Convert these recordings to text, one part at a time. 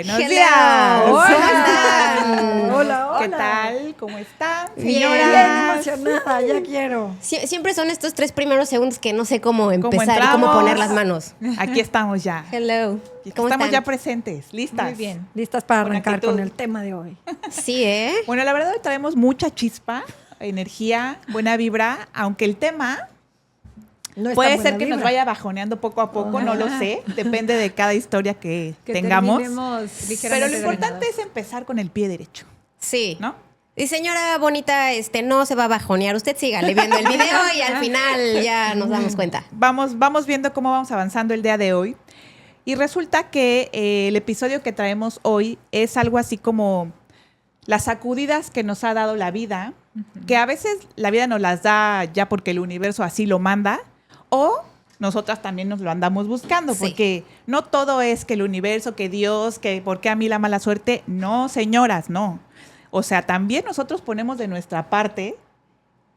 Buenos Hello. días. ¿Cómo están? Hola, ¿Qué hola. tal? ¿Cómo están, Bien. señoras? Bien emocionada, ya quiero. Siempre son estos 3 primeros segundos que no sé cómo empezar y entramos? cómo poner las manos. Aquí estamos ya. Hello. Aquí ¿Cómo estamos ya están? presentes, listas. Muy bien. Listas para Con arrancar actitud. con el tema de hoy. Sí, ¿eh? Bueno, la verdad hoy traemos mucha chispa, energía, buena vibra, aunque el tema No está puede buena ser que nos vibra. vaya bajoneando poco a poco, no lo sé, depende de cada historia que tengamos. terminemos ligeramente Pero lo importante drenadas. es empezar con el pie derecho, Sí. ¿no? Y señora bonita, no se va a bajonear. Usted sígale viendo el video y al final ya nos damos cuenta. Vamos viendo cómo vamos avanzando el día de hoy. Y resulta que el episodio que traemos hoy es algo así como las sacudidas que nos ha dado la vida, que a veces la vida nos las da ya porque el universo así lo manda, o nosotras también nos lo andamos buscando, Sí. porque no todo es que el universo, que Dios, que por qué a mí la mala suerte. No, señoras, no. O sea, también nosotros ponemos de nuestra parte,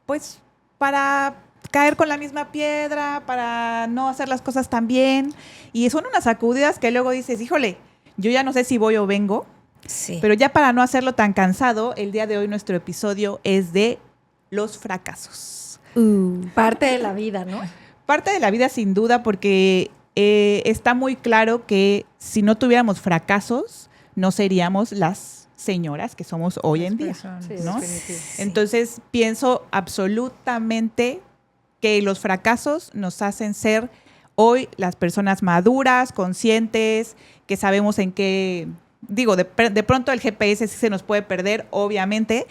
pues, para caer con la misma piedra, para no hacer las cosas tan bien. Y son unas sacudidas que luego dices, híjole, yo ya no sé si voy o vengo. Sí. Pero ya para no hacerlo tan cansado, el día de hoy nuestro episodio es de los fracasos. Parte de la vida, ¿no? Parte de la vida sin duda porque está muy claro que si no tuviéramos fracasos, no seríamos las señoras que somos hoy en día. Sí, ¿no? definitivo. Entonces pienso absolutamente que los fracasos nos hacen ser hoy las personas maduras, conscientes, que sabemos en qué, digo, de pronto el GPS sí se nos puede perder, obviamente,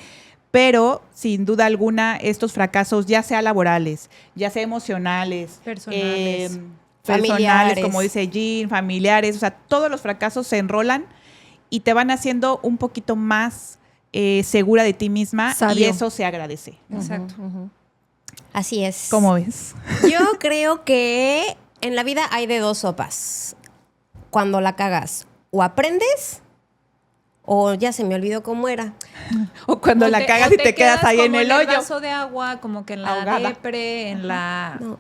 pero sin duda alguna estos fracasos, ya sea laborales, ya sea emocionales, Personales. personales, Familiares. como dice Jean, familiares, o sea, todos los fracasos se enrolan y te van haciendo un poquito más segura de ti misma y Sabio. eso se agradece. Exacto. Así es. ¿Cómo ves? Yo creo que en la vida hay de 2 sopas. Cuando la cagas, o aprendes, o ya se me olvidó cómo era. O cuando la cagas y te quedas ahí en como el el hoyo. vaso de agua, como que en la Ahogada. depre, en la... No,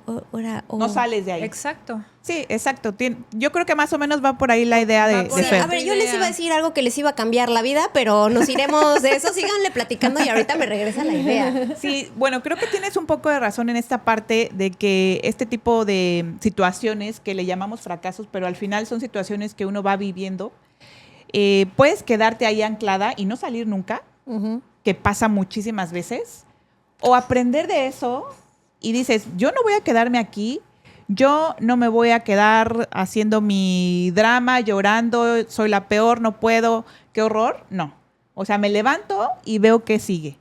No sales de ahí. Exacto. Sí, exacto. Yo creo que más o menos va por ahí la idea Va de por ahí. Fer. A ver, yo les iba a decir algo que les iba a cambiar la vida, pero nos iremos de eso. Síganle platicando y ahorita me regresa la idea. Sí, bueno, creo que tienes un poco de razón en esta parte de que este tipo de situaciones que le llamamos fracasos, pero al final son situaciones que uno va viviendo, puedes quedarte ahí anclada y no salir nunca, que pasa muchísimas veces, o aprender de eso y dices, yo no voy a quedarme aquí, yo no me voy a quedar haciendo mi drama, llorando, soy la peor, no puedo, qué horror, no. O sea, me levanto y veo que sigue.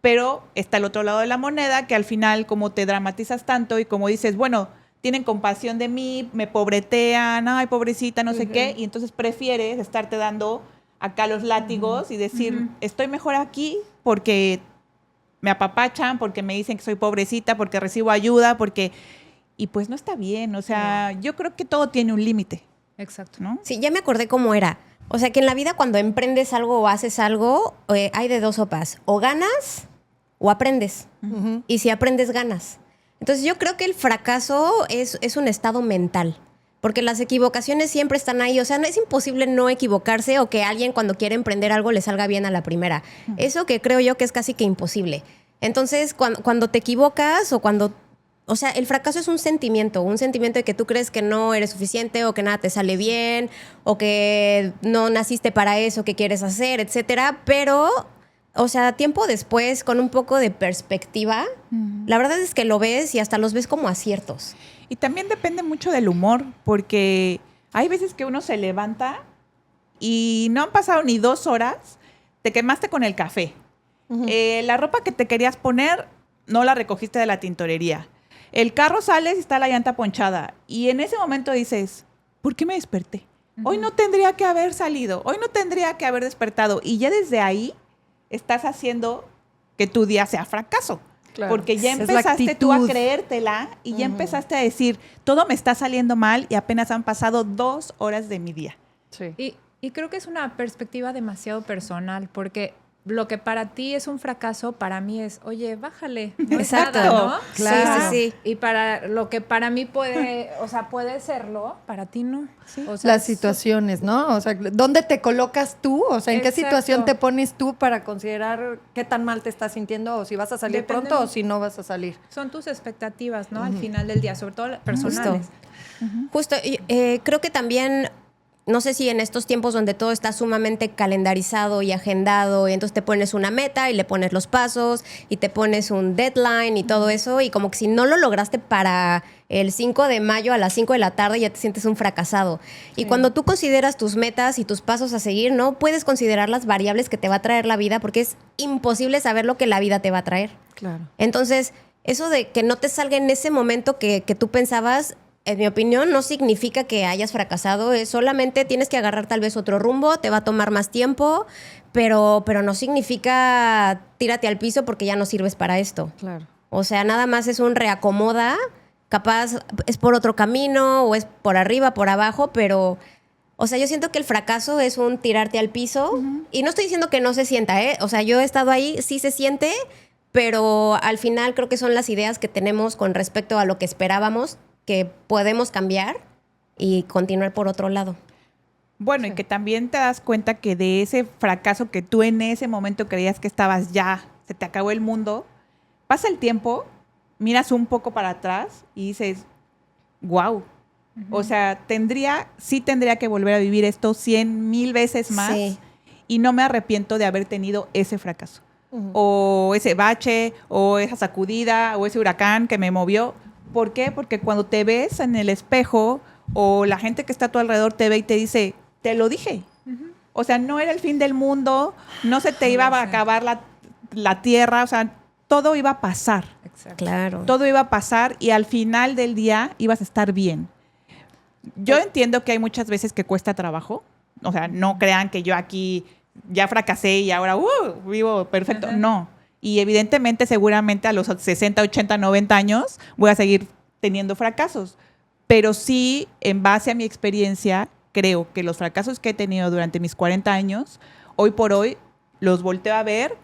Pero está el otro lado de la moneda, que al final, como te dramatizas tanto y como dices, bueno, tienen compasión de mí, me pobretean, ay, pobrecita, no sé qué, y entonces prefieres estarte dando acá los látigos y decir, estoy mejor aquí porque me apapachan, porque me dicen que soy pobrecita, porque recibo ayuda, porque... Y pues no está bien, o sea, yo creo que todo tiene un límite, Exacto. ¿no? Sí, ya me acordé cómo era. O sea, que en la vida cuando emprendes algo o haces algo, hay de 2 sopas. O ganas o aprendes. Y si aprendes, ganas. Entonces yo creo que el fracaso es un estado mental. Porque las equivocaciones siempre están ahí. O sea, no es imposible no equivocarse o que alguien cuando quiere emprender algo le salga bien a la primera. Eso que creo yo que es casi que imposible. Entonces, cuando te equivocas o cuando... O sea, el fracaso es un sentimiento de que tú crees que no eres suficiente o que nada te sale bien o que no naciste para eso que quieres hacer, etcétera. Pero, o sea, tiempo después, con un poco de perspectiva, la verdad es que lo ves y hasta los ves como aciertos. Y también depende mucho del humor, porque hay veces que uno se levanta y no han pasado ni 2 horas, te quemaste con el café. La ropa que te querías poner no la recogiste de la tintorería. El carro sales y está la llanta ponchada. Y en ese momento dices, ¿por qué me desperté? Hoy no tendría que haber salido, hoy no tendría que haber despertado. Y ya desde ahí estás haciendo que tu día sea fracaso. Claro. Porque ya Es la empezaste tú a actitud. creértela y ya empezaste a decir, todo me está saliendo mal y apenas han pasado 2 horas de mi día. Sí. Y creo que es una perspectiva demasiado personal, porque lo que para ti es un fracaso, para mí es, oye, bájale. No es Exacto. nada, ¿no? Claro. Sí. Y para lo que para mí puede, o sea, puede serlo, para ti no. O sea, Las situaciones, ¿no? O sea, ¿dónde te colocas tú? O sea, ¿en qué Exacto. situación te pones tú para considerar qué tan mal te estás sintiendo o si vas a salir Depende pronto o mucho. si no vas a salir? son tus expectativas, ¿no? Al final del día, sobre todo las personales. Justo, y, creo que también, no sé si en estos tiempos donde todo está sumamente calendarizado y agendado, y entonces te pones una meta y le pones los pasos y te pones un deadline y todo eso, y como que si no lo lograste para el 5 de mayo a las 5 de la tarde ya te sientes un fracasado. Y cuando tú consideras tus metas y tus pasos a seguir, no puedes considerar las variables que te va a traer la vida porque es imposible saber lo que la vida te va a traer. Claro. Entonces, eso de que no te salga en ese momento que tú pensabas, en mi opinión, no significa que hayas fracasado. Es solamente tienes que agarrar tal vez otro rumbo, te va a tomar más tiempo, pero no significa tírate al piso porque ya no sirves para esto. Claro. O sea, nada más es un reacomoda, capaz es por otro camino o es por arriba, por abajo, pero... O sea, yo siento que el fracaso es un tirarte al piso y no estoy diciendo que no se sienta, ¿eh? O sea, yo he estado ahí, sí se siente, pero al final creo que son las ideas que tenemos con respecto a lo que esperábamos que podemos cambiar y continuar por otro lado. Bueno, y que también te das cuenta que de ese fracaso que tú en ese momento creías que estabas ya, se te acabó el mundo, pasa el tiempo, miras un poco para atrás y dices, wow. O sea, sí tendría que volver a vivir esto 100,000 veces más Sí. y no me arrepiento de haber tenido ese fracaso. O ese bache, o esa sacudida, o ese huracán que me movió. ¿Por qué? Porque cuando te ves en el espejo o la gente que está a tu alrededor te ve y te dice, te lo dije. O sea, no era el fin del mundo, no se te iba a acabar la tierra, o sea, todo iba a pasar. Exacto. Claro. Todo iba a pasar y al final del día ibas a estar bien. Yo entiendo que hay muchas veces que cuesta trabajo. O sea, no crean que yo aquí ya fracasé y ahora vivo perfecto. Ajá. No. Y evidentemente, seguramente a los 60, 80, 90 años voy a seguir teniendo fracasos. Pero sí, en base a mi experiencia, creo que los fracasos que he tenido durante mis 40 años, hoy por hoy los volteo a ver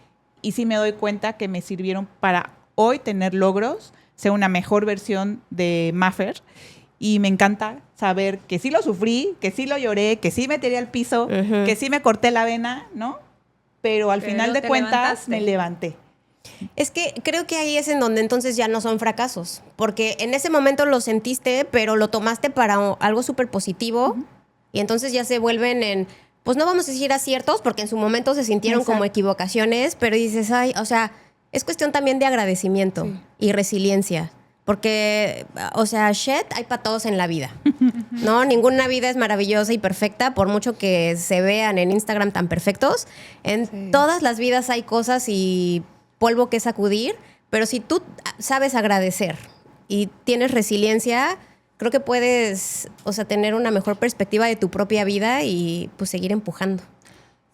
y sí me doy cuenta que me sirvieron para hoy tener logros, ser una mejor versión de Maffer. Y me encanta saber que sí lo sufrí, que sí lo lloré, que sí me tiré al piso, Ujú. que sí me corté la vena, ¿no? Pero al Pero final de te cuentas levantaste. me levanté. Es que creo que ahí es en donde entonces ya no son fracasos, porque en ese momento lo sentiste, pero lo tomaste para algo súper positivo y entonces ya se vuelven en, pues no vamos a decir aciertos, porque en su momento se sintieron Exacto. como equivocaciones, pero dices, ay, o sea, es cuestión también de agradecimiento y resiliencia. Porque, o sea, shit hay para todos en la vida, ¿no? Ninguna vida es maravillosa y perfecta, por mucho que se vean en Instagram tan perfectos. En todas las vidas hay cosas y polvo que sacudir, pero si tú sabes agradecer y tienes resiliencia, creo que puedes, o sea, tener una mejor perspectiva de tu propia vida y pues seguir empujando.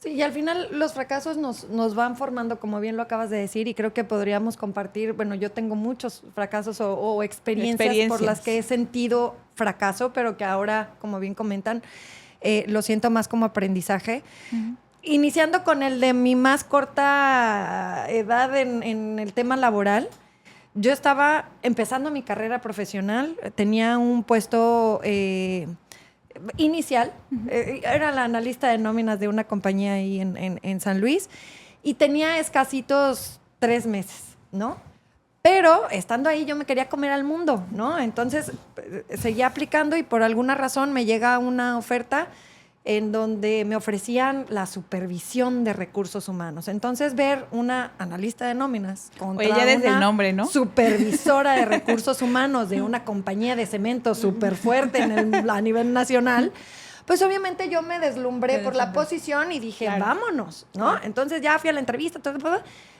Sí, y al final los fracasos nos van formando, como bien lo acabas de decir, y creo que podríamos compartir, bueno, yo tengo muchos fracasos o experiencias por las que he sentido fracaso, pero que ahora, como bien comentan, lo siento más como aprendizaje. Iniciando con el de mi más corta edad en el tema laboral, yo estaba empezando mi carrera profesional, tenía un puesto inicial, era la analista de nóminas de una compañía ahí en San Luis y tenía escasitos 3 meses, ¿no? Pero estando ahí yo me quería comer al mundo, ¿no? Entonces seguía aplicando y por alguna razón me llega una oferta en donde me ofrecían la supervisión de recursos humanos. Entonces, ver una analista de nóminas contra Oye, ya desde una el nombre, ¿no? supervisora de recursos humanos de una compañía de cemento súper fuerte a nivel nacional, pues obviamente yo me deslumbré por la posición y dije, Claro. vámonos, ¿no? Entonces ya fui a la entrevista,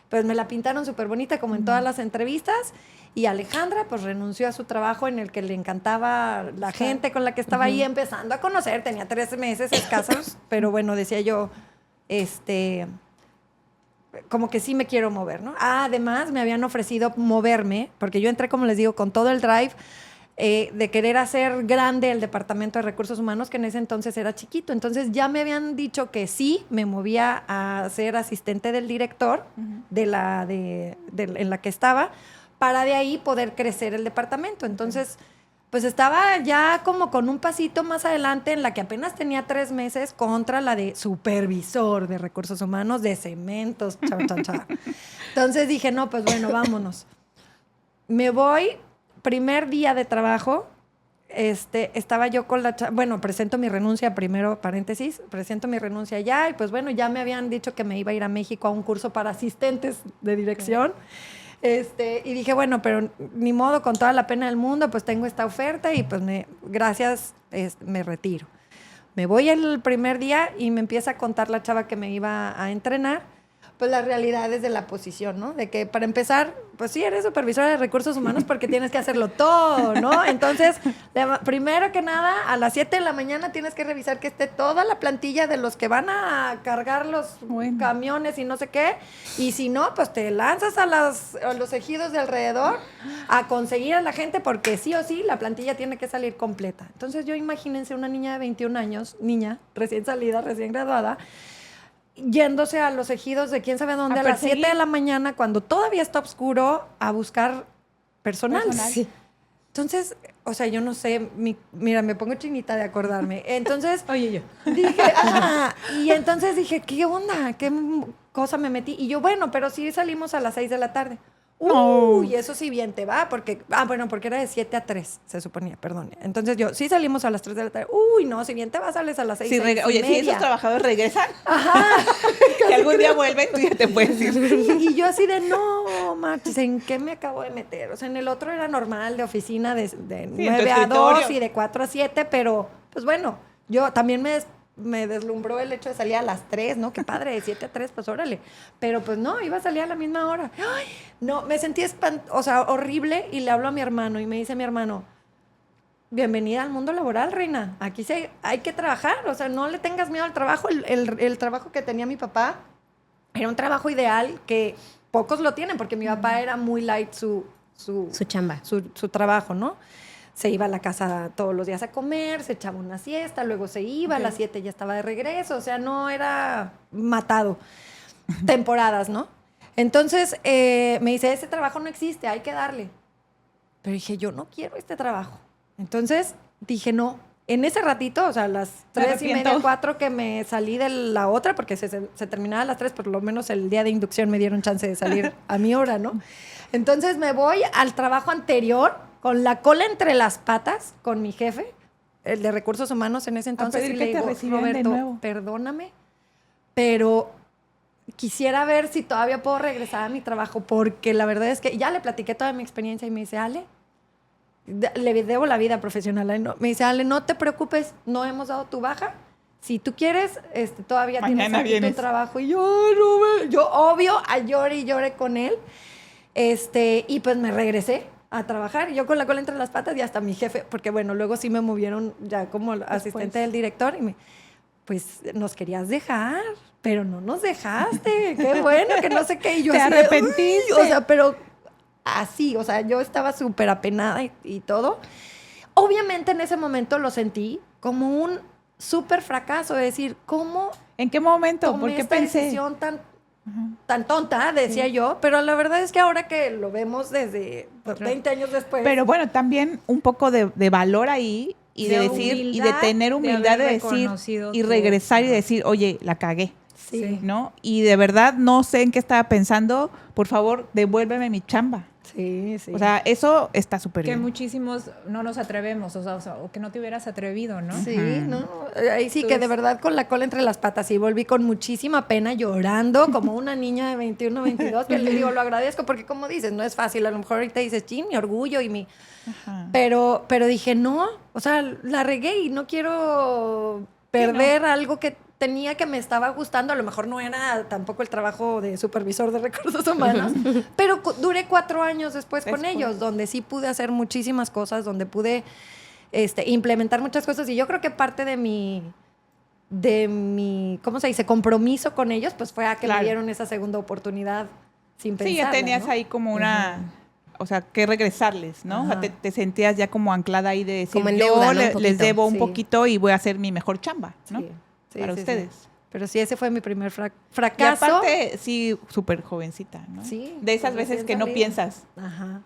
pues me la pintaron súper bonita como en todas las entrevistas y Alejandra pues renunció a su trabajo en el que le encantaba la gente con la que estaba ahí empezando a conocer, tenía 13 meses escasos, pero bueno, decía yo, como que sí me quiero mover, ¿no? Además me habían ofrecido moverme, porque yo entré, como les digo, con todo el drive, de querer hacer grande el Departamento de Recursos Humanos, que en ese entonces era chiquito. Entonces ya me habían dicho que sí, me movía a ser asistente del director en la que estaba, para de ahí poder crecer el departamento. Entonces, pues estaba ya como con un pasito más adelante, en la que apenas tenía 3 meses, contra la de supervisor de recursos humanos de cementos. Entonces dije, no, pues bueno, vámonos. Me voy, primer día de trabajo, estaba yo con presento mi renuncia primero, paréntesis, presento mi renuncia ya, y pues bueno, ya me habían dicho que me iba a ir a México a un curso para asistentes de dirección. Y dije, bueno, pero ni modo, con toda la pena del mundo, pues tengo esta oferta y pues gracias, me retiro. Me voy el primer día y me empieza a contar la chava que me iba a entrenar, pues las realidades de la posición, ¿no? De que para empezar, pues sí, eres supervisora de recursos humanos porque tienes que hacerlo todo, ¿no? Entonces, primero que nada, a las 7 de la mañana tienes que revisar que esté toda la plantilla de los que van a cargar los camiones y no sé qué. Y si no, pues te lanzas a los ejidos de alrededor a conseguir a la gente, porque sí o sí la plantilla tiene que salir completa. Entonces, yo imagínense una niña de 21 años, recién salida, recién graduada, yéndose a los ejidos de quién sabe dónde a las 7 de la mañana, cuando todavía está oscuro, a buscar personal. Sí. Entonces, o sea, yo no sé, mira, me pongo chinita de acordarme. Entonces, oye, yo dije, y entonces dije, ¿qué onda? ¿Qué cosa me metí? Y yo, bueno, pero sí salimos a las 6 de la tarde. Y eso sí bien te va, porque era de 7 a 3, se suponía, perdón. Entonces sí salimos a las 3 de la tarde. No, si bien te vas, sales a las 6, oye, si esos trabajadores regresan, que algún día vuelven, tú ya te puedes ir. Y yo así de, no, Martis, ¿en qué me acabo de meter? O sea, en el otro era normal, de oficina, de 9 a 2 y de 4 a 7, pero, pues bueno, yo también me deslumbró el hecho de salir a las 3, ¿no? Qué padre, de 7 a 3, pues órale. Pero pues no, iba a salir a la misma hora. Ay, no, me sentí horrible, y le hablo a mi hermano y me dice mi hermano, bienvenida al mundo laboral, reina. Aquí hay que trabajar, o sea, no le tengas miedo al trabajo. El trabajo que tenía mi papá era un trabajo ideal que pocos lo tienen, porque mi papá era muy light su chamba, su trabajo, ¿no? Se iba a la casa todos los días a comer, se echaba una siesta, luego se iba, a las 7 ya estaba de regreso, o sea, no era matado. Temporadas, ¿no? Entonces, me dice, ese trabajo no existe, hay que darle. Pero dije, yo no quiero este trabajo. Entonces, dije, no. En ese ratito, o sea, a las 3:30, 4 que me salí de la otra, porque se terminaba a las 3, por lo menos el día de inducción me dieron chance de salir a mi hora, ¿no? Entonces, me voy al trabajo anterior, con la cola entre las patas, con mi jefe, el de recursos humanos en ese entonces, y le digo, Roberto, perdóname, pero quisiera ver si todavía puedo regresar a mi trabajo, porque la verdad es que ya le platiqué toda mi experiencia y me dice, Ale, le debo la vida profesional. ¿No? Me dice, Ale, no te preocupes, no hemos dado tu baja. Si tú quieres, todavía mañana tienes aquí tu trabajo. Y yo, obvio, lloré y lloré con él. Y pues me regresé a trabajar, yo con la cola entre las patas, y hasta mi jefe, porque bueno, luego sí me movieron ya como asistente del director, y pues nos querías dejar, pero no nos dejaste, qué bueno, que no sé qué, y yo te arrepentiste. O sea, pero así, o sea, yo estaba súper apenada y todo. Obviamente en ese momento lo sentí como un súper fracaso, de decir, ¿cómo? ¿En qué momento? Tomé ¿Por qué esta pensé? Decisión tan tonta, decía yo, pero la verdad es que ahora que lo vemos desde 20 años después. Pero bueno, también un poco de valor ahí, y de decir, humildad, y de tener humildad de decir, y regresar y decir, oye, la cagué. Sí. ¿No? Y de verdad no sé en qué estaba pensando, por favor, devuélveme mi chamba. Sí. O sea, eso está súper bien. Que muchísimos no nos atrevemos, o que no te hubieras atrevido, ¿no? Sí, ¿no? Ahí sí, entonces, que de verdad con la cola entre las patas, y volví con muchísima pena, llorando como una niña de 21, 22, que le digo, lo agradezco, porque como dices, no es fácil, a lo mejor ahorita dices, chin, mi orgullo y mi... Pero dije, no, o sea, la regué y no quiero perder algo que tenía, que me estaba gustando. A lo mejor no era tampoco el trabajo de supervisor de recursos humanos, pero duré 4 años después con ellos, donde sí pude hacer muchísimas cosas, donde pude implementar muchas cosas, y yo creo que parte de mi ¿cómo se dice? Compromiso con ellos, pues fue a que me dieron esa segunda oportunidad sin pensarla. Sí, ya tenías, ¿no? Ahí como una... o sea, que regresarles, ¿no? O sea, te sentías ya como anclada ahí de decir, como en deuda, yo ¿no? les debo un poquito y voy a hacer mi mejor chamba, ¿no? Para ustedes. Sí. Pero sí, ese fue mi primer fracaso. Y aparte, sí, súper jovencita, ¿no? Sí. De esas veces que no piensas. Ajá.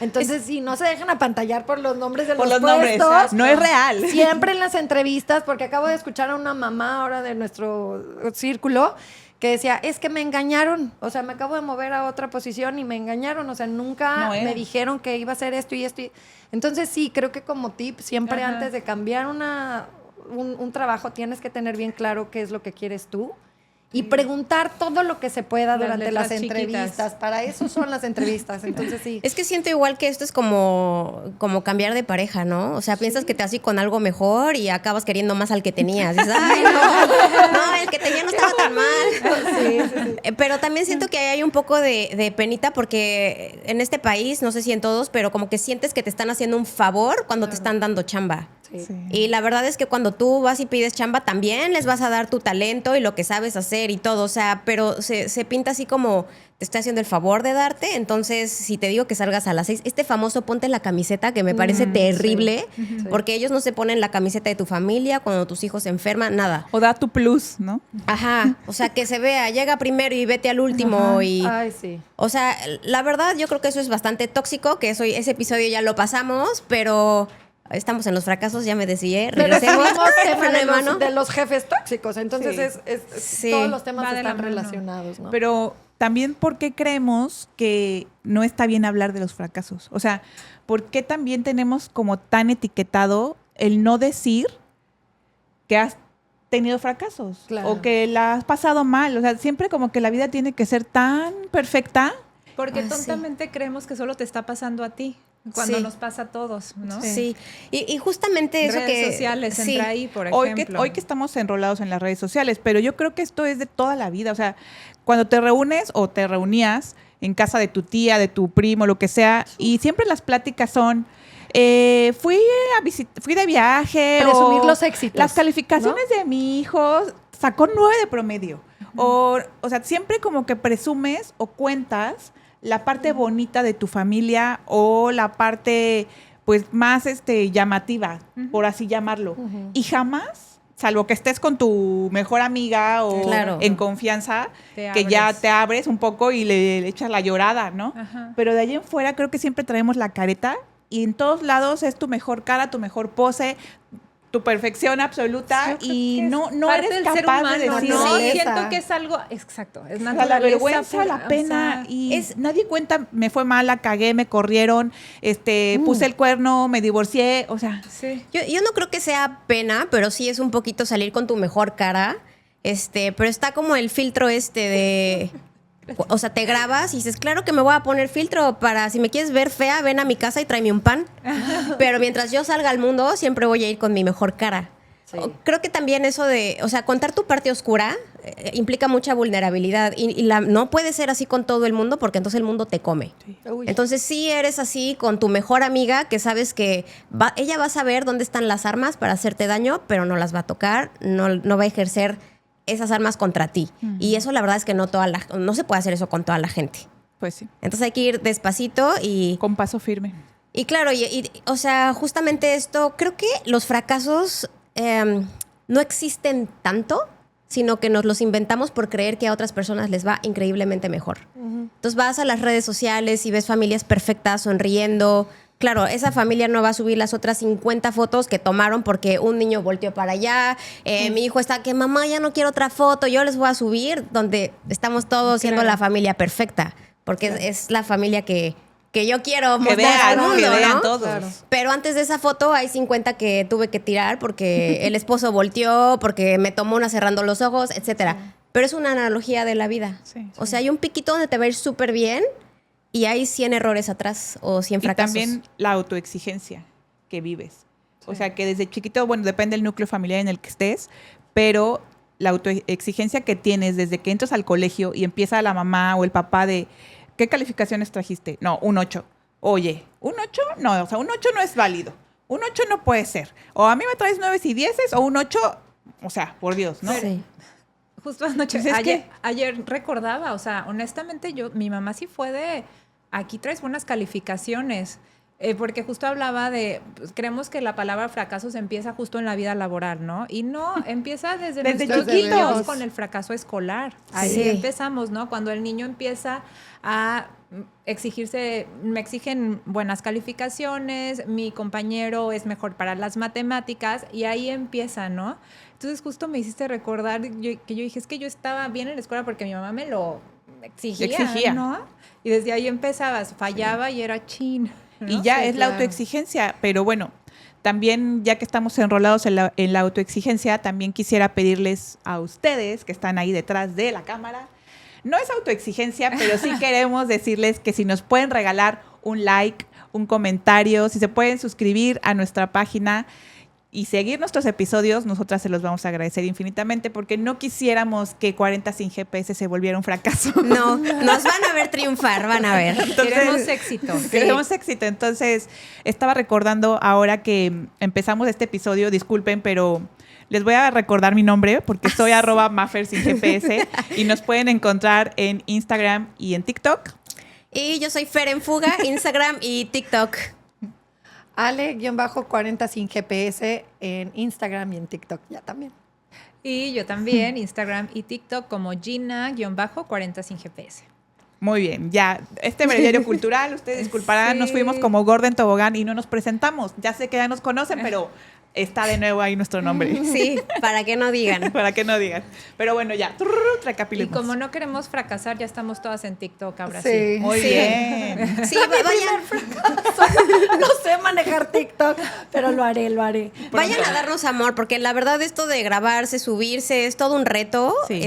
Entonces, sí, no se dejen apantallar por los nombres de los puestos. Nombres, no es real. Siempre en las entrevistas, porque acabo de escuchar a una mamá ahora de nuestro círculo que decía, es que me engañaron, o sea, me acabo de mover a otra posición y me engañaron, o sea, nunca me dijeron que iba a hacer esto y esto. Entonces, sí, creo que como tip, siempre antes de cambiar un trabajo, tienes que tener bien claro qué es lo que quieres tú. Y preguntar todo lo que se pueda durante las entrevistas. Para eso son las entrevistas. Entonces, sí. Es que siento igual que esto es como cambiar de pareja, ¿no? O sea, piensas que te haces con algo mejor y acabas queriendo más al que tenías. Dices, ay, no, el que tenía no estaba tan mal. Sí. Pero también siento que hay un poco de penita porque en este país, no sé si en todos, pero como que sientes que te están haciendo un favor cuando te están dando chamba. Sí. Y la verdad es que cuando tú vas y pides chamba, también les vas a dar tu talento y lo que sabes hacer y todo, o sea, pero se pinta así como te estoy haciendo el favor de darte, entonces si te digo que salgas a las 6, este famoso ponte la camiseta que me parece terrible, porque ellos no se ponen la camiseta de tu familia cuando tus hijos se enferman, nada. O da tu plus, ¿no? Ajá, o sea, que se vea, llega primero y vete al último. Y, ay, sí. O sea, la verdad yo creo que eso es bastante tóxico, que ese episodio ya lo pasamos, pero... Estamos en los fracasos, ya me desvié. Regresemos tema de los jefes tóxicos. Entonces, todos los temas están relacionados, ¿no? Pero también, ¿por qué creemos que no está bien hablar de los fracasos? O sea, ¿por qué también tenemos como tan etiquetado el no decir que has tenido fracasos? Claro. O que la has pasado mal. O sea, siempre como que la vida tiene que ser tan perfecta. Porque tontamente creemos que solo te está pasando a ti. Cuando nos pasa a todos, ¿no? Sí. Y justamente eso redes sociales entra ahí, por ejemplo. Hoy que estamos enrolados en las redes sociales, pero yo creo que esto es de toda la vida. O sea, cuando te reúnes o te reunías en casa de tu tía, de tu primo, lo que sea, y siempre las pláticas son... fui de viaje. Presumir los éxitos. Las calificaciones de mi hijo sacó 9 de promedio. O sea, siempre como que presumes o cuentas la parte bonita de tu familia o la parte pues más llamativa, por así llamarlo. Y jamás, salvo que estés con tu mejor amiga o en confianza, que ya te abres un poco y le echas la llorada, ¿no? Pero de allí en fuera creo que siempre traemos la careta y en todos lados es tu mejor cara, tu mejor pose, tu perfección absoluta y no eres capaz de decir no, siento que es algo exacto, es naturaleza, la vergüenza, la pena, y nadie cuenta, me fue mal, la cagué, me corrieron, puse el cuerno, me divorcié, o sea, yo no creo que sea pena, pero sí es un poquito salir con tu mejor cara, pero está como el filtro de o sea, te grabas y dices, claro que me voy a poner filtro para, si me quieres ver fea, ven a mi casa y tráeme un pan. Pero mientras yo salga al mundo, siempre voy a ir con mi mejor cara. Sí. Creo que también eso o sea, contar tu parte oscura implica mucha vulnerabilidad y no puede ser así con todo el mundo porque entonces el mundo te come. Sí. Entonces sí eres así con tu mejor amiga que sabes que ella va a saber dónde están las armas para hacerte daño, pero no las va a tocar, no va a ejercer esas armas contra ti. Y eso la verdad es que no se puede hacer eso con toda la gente. Pues sí. Entonces hay que ir despacito y... con paso firme. Y claro, o sea, justamente esto, creo que los fracasos no existen tanto, sino que nos los inventamos por creer que a otras personas les va increíblemente mejor. Entonces vas a las redes sociales y ves familias perfectas, sonriendo. Claro, esa familia no va a subir las otras 50 fotos que tomaron porque un niño volteó para allá. Mi hijo está que mamá, ya no quiero otra foto. Yo les voy a subir donde estamos todos siendo la familia perfecta. Porque es la familia que yo quiero mostrar al mundo, que vean ¿no? todos. Claro. Pero antes de esa foto hay 50 que tuve que tirar porque el esposo volteó, porque me tomó una cerrando los ojos, etcétera. Pero es una analogía de la vida. O sea, hay un piquito donde te va a ir súper bien y hay 100 errores atrás o 100 fracasos. Y también la autoexigencia que vives. O sea, que desde chiquito, bueno, depende del núcleo familiar en el que estés, pero la autoexigencia que tienes desde que entras al colegio y empieza la mamá o el papá de ¿qué calificaciones trajiste? No, un 8. Oye, ¿un 8? No, o sea, un 8 no es válido. Un 8 no puede ser. O a mí me traes 9 y 10 o un 8, o sea, por Dios, ¿no? Sí. Justo anoche, ayer recordaba, o sea, honestamente mi mamá sí fue aquí traes buenas calificaciones. Porque justo hablaba de, pues, creemos que la palabra fracaso se empieza justo en la vida laboral, ¿no? Y no, empieza desde nuestros niños con el fracaso escolar. Ahí empezamos, ¿no? Cuando el niño empieza a exigirse, me exigen buenas calificaciones, mi compañero es mejor para las matemáticas, y ahí empieza, ¿no? Entonces justo me hiciste recordar que yo dije, es que yo estaba bien en la escuela porque mi mamá me lo exigía, ¿no? Y desde ahí empezabas, fallaba y era chin. ¿no? Y ya es la autoexigencia, pero bueno, también ya que estamos enrolados en la autoexigencia, también quisiera pedirles a ustedes que están ahí detrás de la cámara, no es autoexigencia, pero sí queremos decirles que si nos pueden regalar un like, un comentario, si se pueden suscribir a nuestra página y seguir nuestros episodios, nosotras se los vamos a agradecer infinitamente porque no quisiéramos que 40 sin GPS se volviera un fracaso. No, nos van a ver triunfar, van a ver. Entonces, queremos éxito. Queremos éxito. Entonces, estaba recordando ahora que empezamos este episodio, disculpen, pero les voy a recordar mi nombre porque soy @Maffer sin GPS y nos pueden encontrar en Instagram y en TikTok. Y yo soy Fer en Fuga, Instagram y TikTok. Ale-40 sin GPS en Instagram y en TikTok ya también. Y yo también, Instagram y TikTok como Gina-40 sin GPS. Muy bien, ya, este breviario cultural, ustedes disculparán, nos fuimos como Gordon Tobogán y no nos presentamos. Ya sé que ya nos conocen, pero está de nuevo ahí nuestro nombre. Sí, para que no digan. Para que no digan. Pero bueno, ya, recapitulemos. Y como no queremos fracasar, ya estamos todas en TikTok ahora Sí. Muy bien. Sí, vayan. No sé manejar TikTok, pero lo haré. Vayan a darnos amor, porque la verdad esto de grabarse, subirse, es todo un reto. Sí.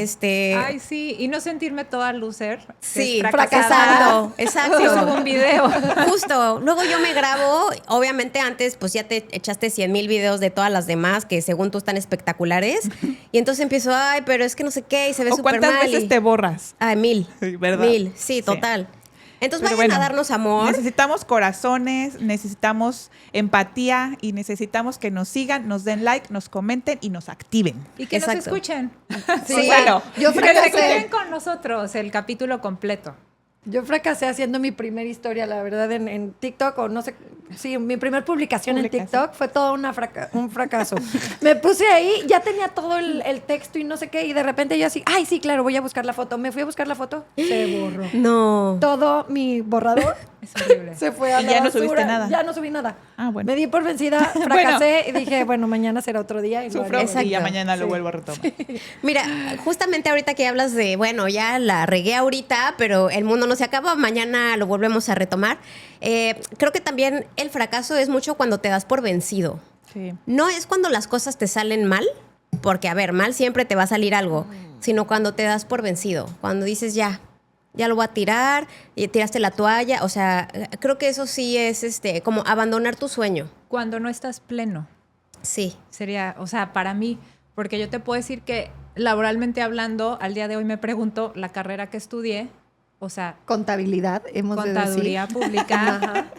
Ay, sí, y no sentirme toda loser. Sí, fracasada. Exacto. Sí, subo un video. Justo. Luego yo me grabo, obviamente antes pues ya te echaste 100,000 videos de todas las demás que según tú están espectaculares. Y entonces empiezo, ay, pero es que no sé qué, y se ve ¿O súper mal. cuántas veces te borras? Ay, 1,000. Sí, ¿verdad? 1,000, sí, total. Entonces Pero vayan bueno, a darnos amor. Necesitamos corazones, necesitamos empatía y necesitamos que nos sigan, nos den like, nos comenten y nos activen. Y que Exacto. nos escuchen. Sí, bueno, yo Que se fracasé. queden con nosotros el capítulo completo. Yo fracasé haciendo mi primera historia, la verdad, en TikTok, o no sé, sí, mi primera publicación en TikTok fue todo un fracaso. Me puse ahí, ya tenía todo el texto y no sé qué, y de repente yo así, ay, sí, claro, voy a buscar la foto. Me fui a buscar la foto, se borró. No. Todo mi borrador Es horrible. se fue a Y la ya no basura. subiste nada. Ya no subí nada. Ah, bueno. Me di por vencida, fracasé y dije, bueno, mañana será otro día. Y lo Sufro haré. y ya Exacto. mañana lo Sí. vuelvo a retomar. Mira, justamente ahorita que hablas de, bueno, ya la regué ahorita, pero el mundo no se acaba, mañana lo volvemos a retomar. Creo que también el fracaso es mucho cuando te das por vencido. Sí. No es cuando las cosas te salen mal, porque, a ver, mal siempre te va a salir algo, sino cuando te das por vencido, cuando dices ya lo voy a tirar, y tiraste la toalla, o sea, creo que eso sí es como abandonar tu sueño. Cuando no estás pleno. Sí. Sería, o sea, para mí, porque yo te puedo decir que laboralmente hablando, al día de hoy me pregunto la carrera que estudié, o sea, Contabilidad, hemos de decir. contaduría pública.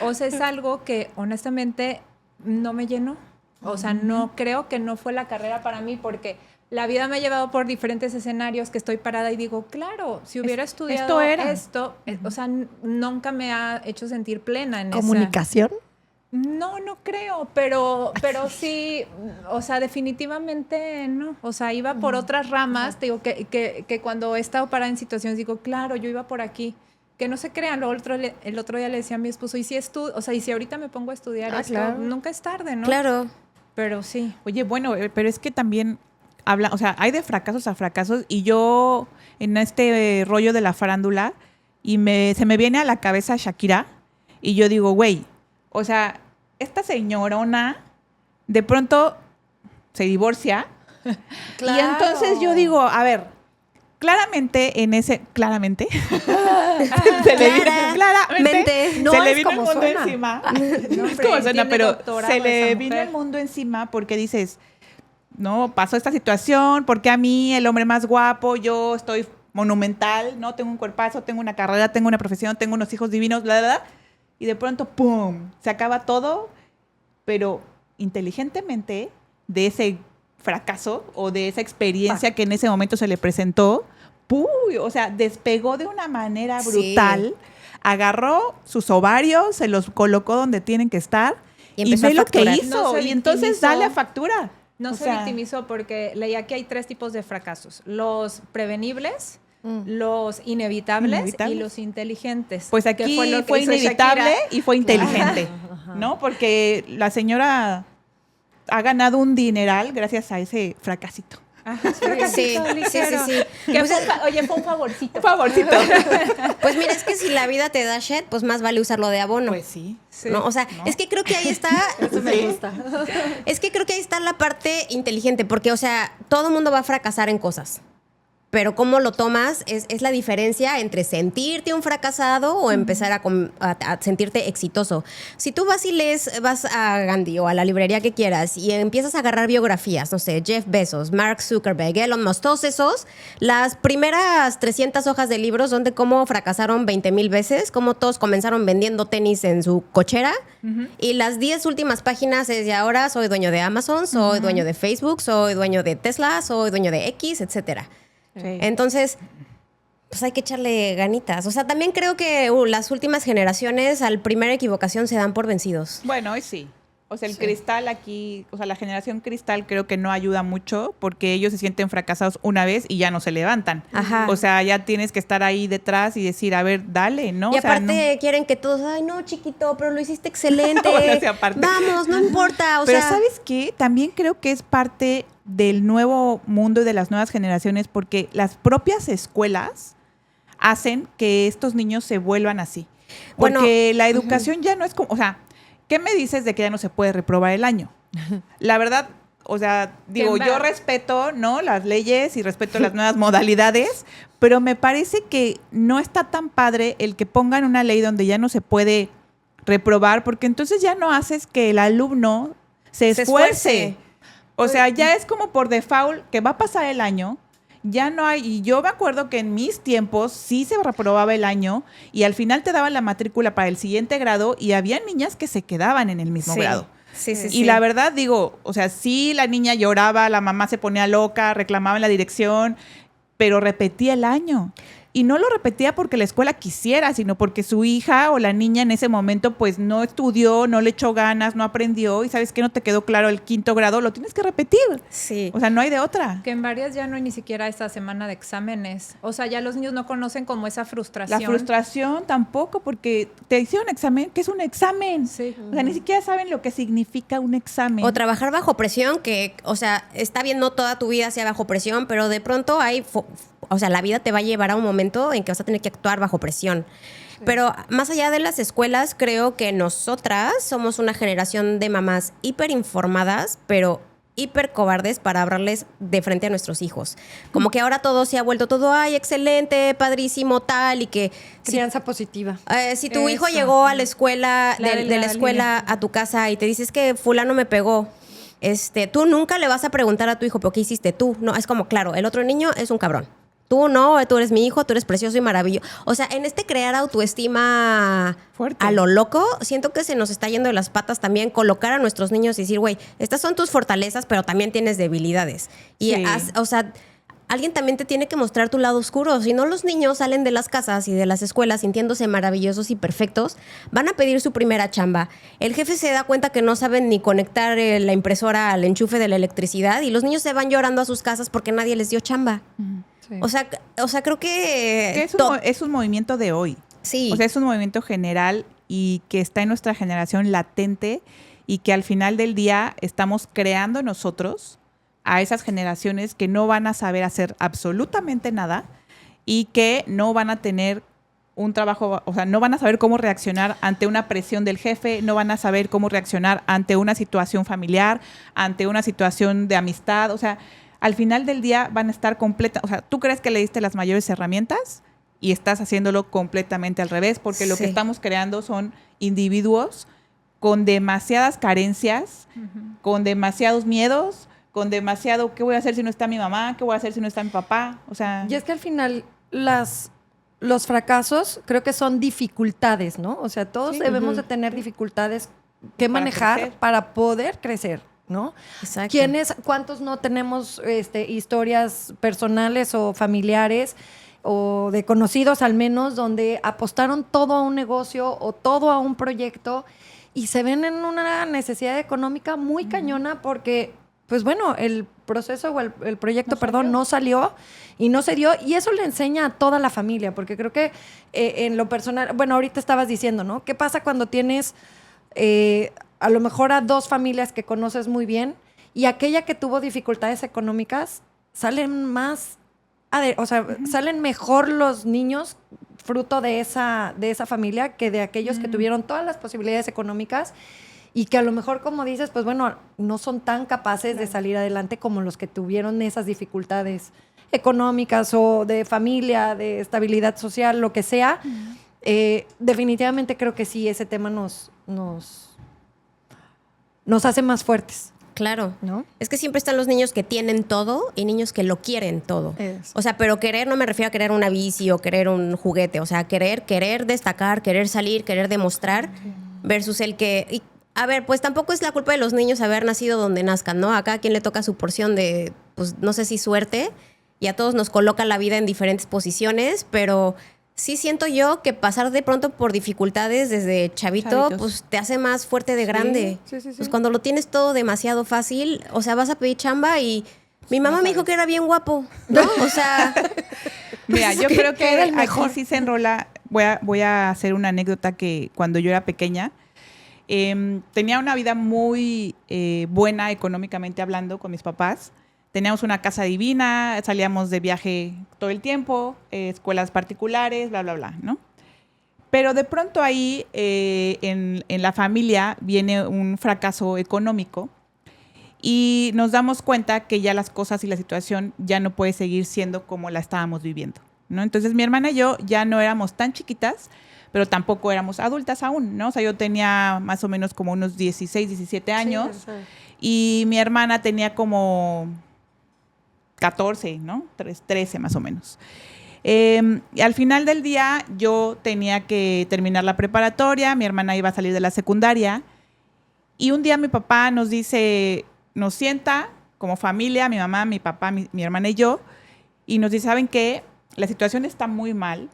O sea, es algo que honestamente no me llenó. O sea, no creo que no fue la carrera para mí porque la vida me ha llevado por diferentes escenarios que estoy parada y digo, claro, si hubiera estudiado esto, o sea, nunca me ha hecho sentir plena en esa. ¿Comunicación? No creo, pero sí, o sea, definitivamente no. O sea, iba por otras ramas, te digo, que cuando he estado parada en situaciones, digo, claro, yo iba por aquí. Que no se crean, el otro día le decía a mi esposo, y si o sea, y si ahorita me pongo a estudiar esto, claro. nunca es tarde, ¿no? Claro. Pero sí. Oye, bueno, pero es que también o sea, hay de fracasos a fracasos y yo en este rollo de la farándula y se me viene a la cabeza Shakira y yo digo, güey, o sea, esta señorona de pronto se divorcia Claro. y entonces yo digo, a ver, claramente se No se le es vino el como mundo suena. encima. No, No es hombre, como suena, tiene pero doctorado se le esa vino mujer. el mundo encima porque dices, no, pasó esta situación, porque a mí, el hombre más guapo, yo estoy monumental, no tengo un cuerpazo, tengo una carrera, tengo una profesión, tengo unos hijos divinos, bla, bla, bla, y de pronto, ¡pum!, se acaba todo, pero inteligentemente de ese fracaso o de esa experiencia que en ese momento se le presentó, ¡puy! O sea, despegó de una manera brutal, agarró sus ovarios, se los colocó donde tienen que estar y ve lo que hizo. Y entonces da la factura. No se victimizó porque leía que hay 3 tipos de fracasos. Los prevenibles, los inevitables y los inteligentes. Pues aquí fue inevitable y fue inteligente, ¿no? Porque la señora ha ganado un dineral gracias a ese fracasito. Sí. Oye, fue un favorcito. Un favorcito. Pues mira, es que si la vida te da shit, pues más vale usarlo de abono. Pues sí. ¿No? O sea, es que creo que ahí está. Eso me gusta. Es que creo que ahí está la parte inteligente, porque, o sea, todo mundo va a fracasar en cosas. Pero cómo lo tomas es la diferencia entre sentirte un fracasado o empezar a sentirte exitoso. Si tú vas a Gandhi o a la librería que quieras y empiezas a agarrar biografías, no sé, Jeff Bezos, Mark Zuckerberg, Elon Musk, todos esos, las primeras 300 hojas de libros son de cómo fracasaron 20,000 veces, cómo todos comenzaron vendiendo tenis en su cochera, y las 10 últimas páginas es de ahora soy dueño de Amazon, soy dueño de Facebook, soy dueño de Tesla, soy dueño de X, etcétera. Sí. Entonces, pues hay que echarle ganitas. O sea, también creo que las últimas generaciones al primera equivocación se dan por vencidos. Bueno, hoy sí. O sea, el cristal aquí, o sea, la generación cristal creo que no ayuda mucho porque ellos se sienten fracasados una vez y ya no se levantan. Ajá. O sea, ya tienes que estar ahí detrás y decir, a ver, dale, ¿no? Y o sea, aparte quieren que todos, ay, no, chiquito, pero lo hiciste excelente. Bueno, sí, aparte. Vamos, no importa. Pero ¿sabes qué? También creo que es parte del nuevo mundo y de las nuevas generaciones porque las propias escuelas hacen que estos niños se vuelvan así. Porque la educación ya no es como, o sea, ¿qué me dices de que ya no se puede reprobar el año? La verdad, o sea, digo, yo respeto, ¿no? Las leyes y respeto las nuevas modalidades, pero me parece que no está tan padre el que pongan una ley donde ya no se puede reprobar, porque entonces ya no haces que el alumno se esfuerce. O sea, ya es como por default que va a pasar el año, ya no hay, y yo me acuerdo que en mis tiempos sí se reprobaba el año y al final te daban la matrícula para el siguiente grado y había niñas que se quedaban en el mismo grado. Y la verdad digo, o sea, sí la niña lloraba, la mamá se ponía loca, reclamaba en la dirección, pero repetía el año. Y no lo repetía porque la escuela quisiera, sino porque su hija o la niña en ese momento pues no estudió, no le echó ganas, no aprendió y ¿sabes qué? No te quedó claro el 5º grado, lo tienes que repetir. Sí. O sea, no hay de otra. Que en varias ya no hay ni siquiera esta semana de exámenes. O sea, ya los niños no conocen como esa frustración. La frustración tampoco, porque te hicieron un examen, ¿qué es un examen? Sí. O sea, ni siquiera saben lo que significa un examen. O trabajar bajo presión, que, o sea, está bien, no toda tu vida sea bajo presión, pero de pronto hay... O sea, la vida te va a llevar a un momento en que vas a tener que actuar bajo presión. Sí. Pero más allá de las escuelas, creo que nosotras somos una generación de mamás hiperinformadas, pero hiper cobardes para hablarles de frente a nuestros hijos. Como que ahora todo se ha vuelto todo, ay, excelente, padrísimo, tal, y que... Crianza positiva. Si tu hijo llegó a la escuela, de la escuela a tu casa y te dices que fulano me pegó, tú nunca le vas a preguntar a tu hijo, ¿pero qué hiciste tú? No, es como, claro, el otro niño es un cabrón. Tú no, tú eres mi hijo, tú eres precioso y maravilloso. O sea, en crear autoestima fuerte a lo loco, siento que se nos está yendo de las patas también colocar a nuestros niños y decir, güey, estas son tus fortalezas, pero también tienes debilidades. Y, o sea, alguien también te tiene que mostrar tu lado oscuro. Si no, los niños salen de las casas y de las escuelas sintiéndose maravillosos y perfectos, van a pedir su primera chamba. El jefe se da cuenta que no saben ni conectar la impresora al enchufe de la electricidad y los niños se van llorando a sus casas porque nadie les dio chamba. Sí. O sea, creo que... Es un movimiento de hoy. Sí. O sea, es un movimiento general y que está en nuestra generación latente y que al final del día estamos creando nosotros a esas generaciones que no van a saber hacer absolutamente nada y que no van a tener un trabajo, o sea, no van a saber cómo reaccionar ante una presión del jefe, no van a saber cómo reaccionar ante una situación familiar, ante una situación de amistad, o sea... Al final del día van a estar completa, o sea, tú crees que le diste las mayores herramientas y estás haciéndolo completamente al revés, porque lo que estamos creando son individuos con demasiadas carencias, con demasiados miedos, con demasiado, ¿qué voy a hacer si no está mi mamá? ¿Qué voy a hacer si no está mi papá? O sea... Y es que al final los fracasos creo que son dificultades, ¿no? O sea, todos debemos de tener dificultades que manejar para poder crecer. ¿no? Exacto. ¿Cuántos no tenemos historias personales o familiares o de conocidos al menos donde apostaron todo a un negocio o todo a un proyecto y se ven en una necesidad económica muy cañona porque, pues bueno, el proceso o el proyecto, no salió y no se dio, y eso le enseña a toda la familia, porque creo que en lo personal, bueno, ahorita estabas diciendo, ¿no? ¿Qué pasa cuando tienes a lo mejor a 2 familias que conoces muy bien y aquella que tuvo dificultades económicas salen más, salen mejor los niños fruto de esa familia que de aquellos que tuvieron todas las posibilidades económicas y que a lo mejor, como dices, pues bueno, no son tan capaces de salir adelante como los que tuvieron esas dificultades económicas o de familia, de estabilidad social, lo que sea. Definitivamente creo que sí, ese tema nos hace más fuertes. Claro, ¿no? Es que siempre están los niños que tienen todo y niños que lo quieren todo. Eso. O sea, pero querer no me refiero a querer una bici o querer un juguete. O sea, querer destacar, querer salir, querer demostrar, versus el que... Y, a ver, pues tampoco es la culpa de los niños haber nacido donde nazcan, ¿no? A cada quien le toca su porción de, pues no sé si suerte, y a todos nos coloca la vida en diferentes posiciones, pero... Sí siento yo que pasar de pronto por dificultades desde chavito, pues te hace más fuerte de grande. Sí. Pues cuando lo tienes todo demasiado fácil, o sea, vas a pedir chamba y mi mamá me dijo que era bien guapo, ¿no? O sea... Mira, yo creo que aquí sí se enrola. Voy a hacer una anécdota que cuando yo era pequeña, tenía una vida muy buena económicamente hablando con mis papás. Teníamos una casa divina, salíamos de viaje todo el tiempo, escuelas particulares, bla, bla, bla, ¿no? Pero de pronto ahí en la familia viene un fracaso económico y nos damos cuenta que ya las cosas y la situación ya no puede seguir siendo como la estábamos viviendo, ¿no? Entonces mi hermana y yo ya no éramos tan chiquitas, pero tampoco éramos adultas aún, ¿no? O sea, yo tenía más o menos como unos 16, 17 años y mi hermana tenía como 14, ¿no? 13 más o menos. Y al final del día yo tenía que terminar la preparatoria, mi hermana iba a salir de la secundaria y un día mi papá nos dice, nos sienta como familia, mi mamá, mi papá, mi hermana y yo, y nos dice, ¿saben qué? La situación está muy mal,